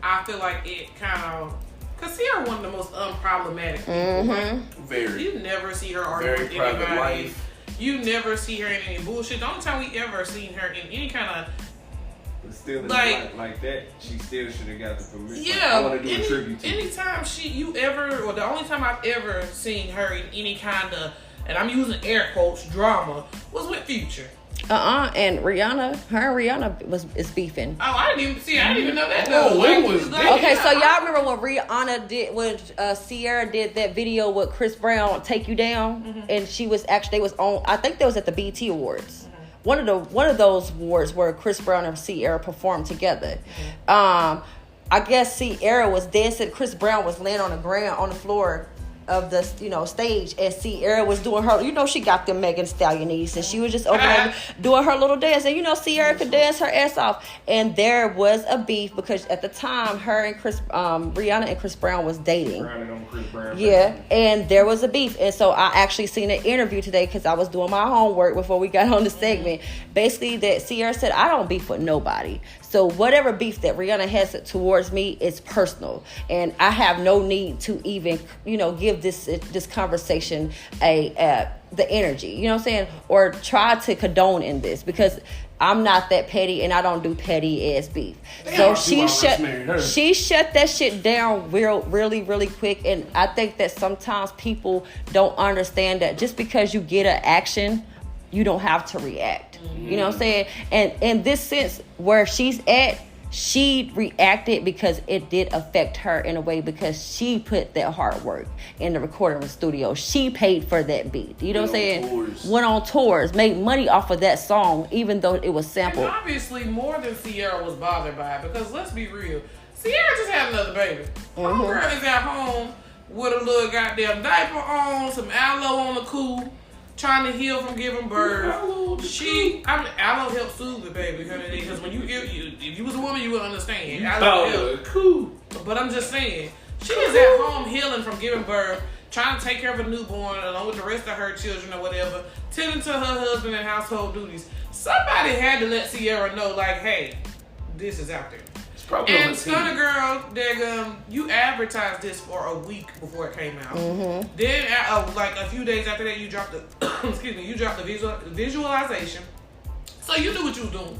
I feel like it kind of, because Ciara one of the most unproblematic people. Mm-hmm. Very. You never see her argue with anybody. You never see her in any bullshit. The only time we ever seen her in any kind of still like that, she still should have got the permission. Yeah, I want to do a tribute to anytime the only time I've ever seen her in any kind of, and I'm using air quotes, drama, was with Future. And Rihanna, her and Rihanna is beefing. Oh, I didn't even know that. Okay, so y'all remember when Rihanna did, when Ciara did that video with Chris Brown, "Take You Down," mm-hmm. and they was on. I think that was at the BET Awards. Mm-hmm. One of those awards where Chris Brown and Ciara performed together. Mm-hmm. I guess Ciara was dancing. Chris Brown was laying on the floor of the stage, and Ciara was doing her, she got them Megan Stallionies, and she was just over there doing her little dance, and Ciara could dance her ass off. And there was a beef because at the time her and Rihanna and Chris Brown was dating. Yeah, and there was a beef. And so I actually seen an interview today because I was doing my homework before we got on the segment. Basically, that Ciara said, I don't beef with nobody. So whatever beef that Rihanna has towards me is personal, and I have no need to even, give this conversation the energy, you know what I'm saying, or try to condone in this, because I'm not that petty and I don't do petty ass beef. So she shut that shit down really, really quick. And I think that sometimes people don't understand that just because you get an action, you don't have to react. You know what I'm saying? And in this sense, where she's at, she reacted because it did affect her in a way, because she put that hard work in the recording studio. She paid for that beat. You know what I'm saying? Went on tours, made money off of that song, even though it was sampled. And obviously, more than Ciara was bothered by it, because let's be real, Ciara just had another baby. Mm-hmm. Girl is at home with a little goddamn diaper on, some aloe on the cool, trying to heal from giving birth. Aloe helps soothe the baby, because when if you was a woman, you would understand. Cool. But I'm just saying, she is at home healing from giving birth, trying to take care of a newborn along with the rest of her children or whatever, tending to her husband and household duties. Somebody had to let Ciara know, like, hey, this is out there. And Stunna Girl, you advertised this for a week before it came out. Mm-hmm. Then, like a few days after that, you dropped the visualization. So you knew what you was doing.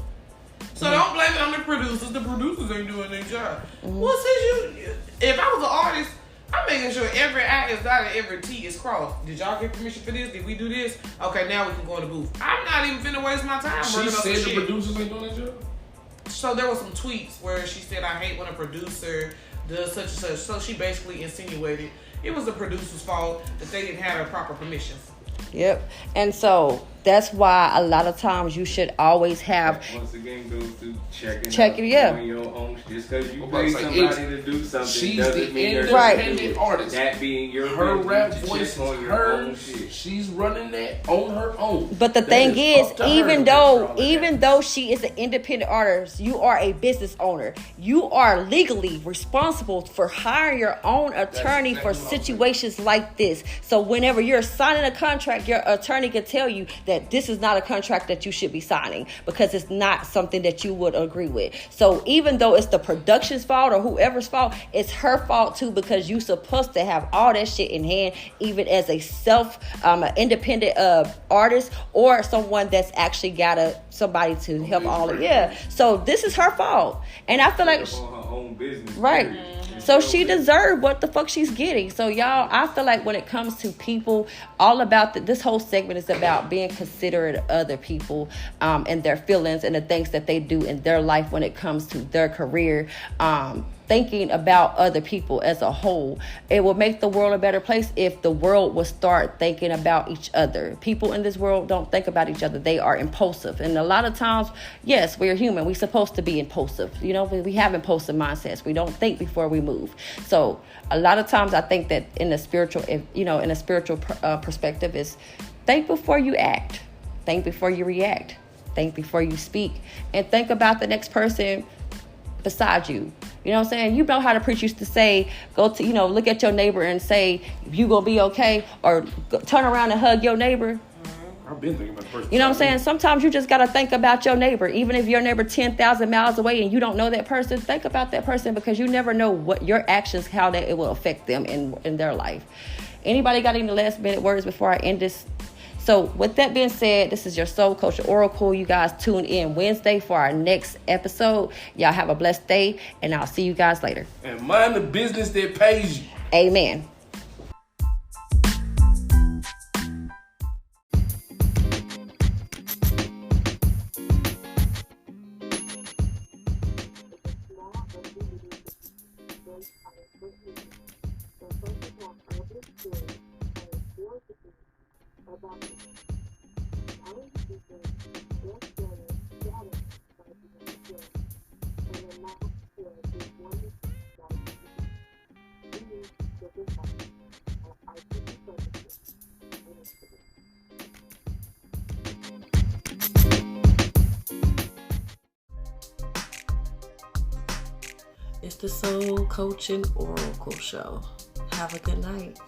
So don't blame it on the producers. The producers ain't doing their job. Mm-hmm. Well, if I was an artist, I'm making sure every I is dotted, every T is crossed. Did y'all get permission for this? Did we do this? Okay, now we can go in the booth. I'm not even finna waste my time. She said the producers ain't doing their job? So there were some tweets where she said, I hate when a producer does such and such. So she basically insinuated it was the producer's fault that they didn't have the proper permissions. Yep. And so that's why a lot of times you should always have. Once the game goes to checking yeah. on your own, just because you pay somebody to do something, she's doesn't mean you're independent artist. That being your her rap voice on is your her. Own shit. She's running that on her own. But the thing is, even though she is an independent artist, you are a business owner. You are legally responsible for hiring your own attorney for situations like this. So whenever you're signing a contract, your attorney can tell you that this is not a contract that you should be signing, because it's not something that you would agree with. So even though it's the production's fault or whoever's fault, it's her fault too, because you're supposed to have all that shit in hand, even as a independent artist or someone that's actually got somebody to help all of. Yeah. So this is her fault, and I feel like on her own business, right. So she deserved what the fuck she's getting. So y'all, I feel like when it comes to people, all about this whole segment is about being considerate of other people and their feelings and the things that they do in their life when it comes to their career. thinking about other people as a whole. It will make the world a better place if the world will start thinking about each other. People in this world don't think about each other. They are impulsive. And a lot of times, yes, we're human. We're supposed to be impulsive. You know, we have impulsive mindsets. We don't think before we move. So a lot of times I think that in a spiritual, perspective is think before you act. Think before you react. Think before you speak. And think about the next person beside you. You know what I'm saying? You know how the preacher used to say, go to, look at your neighbor and say, you gonna be okay? Or turn around and hug your neighbor. I've been thinking about the person. You know what I'm saying? Sometimes you just got to think about your neighbor. Even if your neighbor 10,000 miles away and you don't know that person, think about that person, because you never know what your actions, how that it will affect them in their life. Anybody got any last minute words before I end this? So with that being said, this is your Soul Culture Oracle. You guys tune in Wednesday for our next episode. Y'all have a blessed day, and I'll see you guys later. And mind the business that pays you. Amen. It's the Soul Coaching Oracle Show. Have a good night.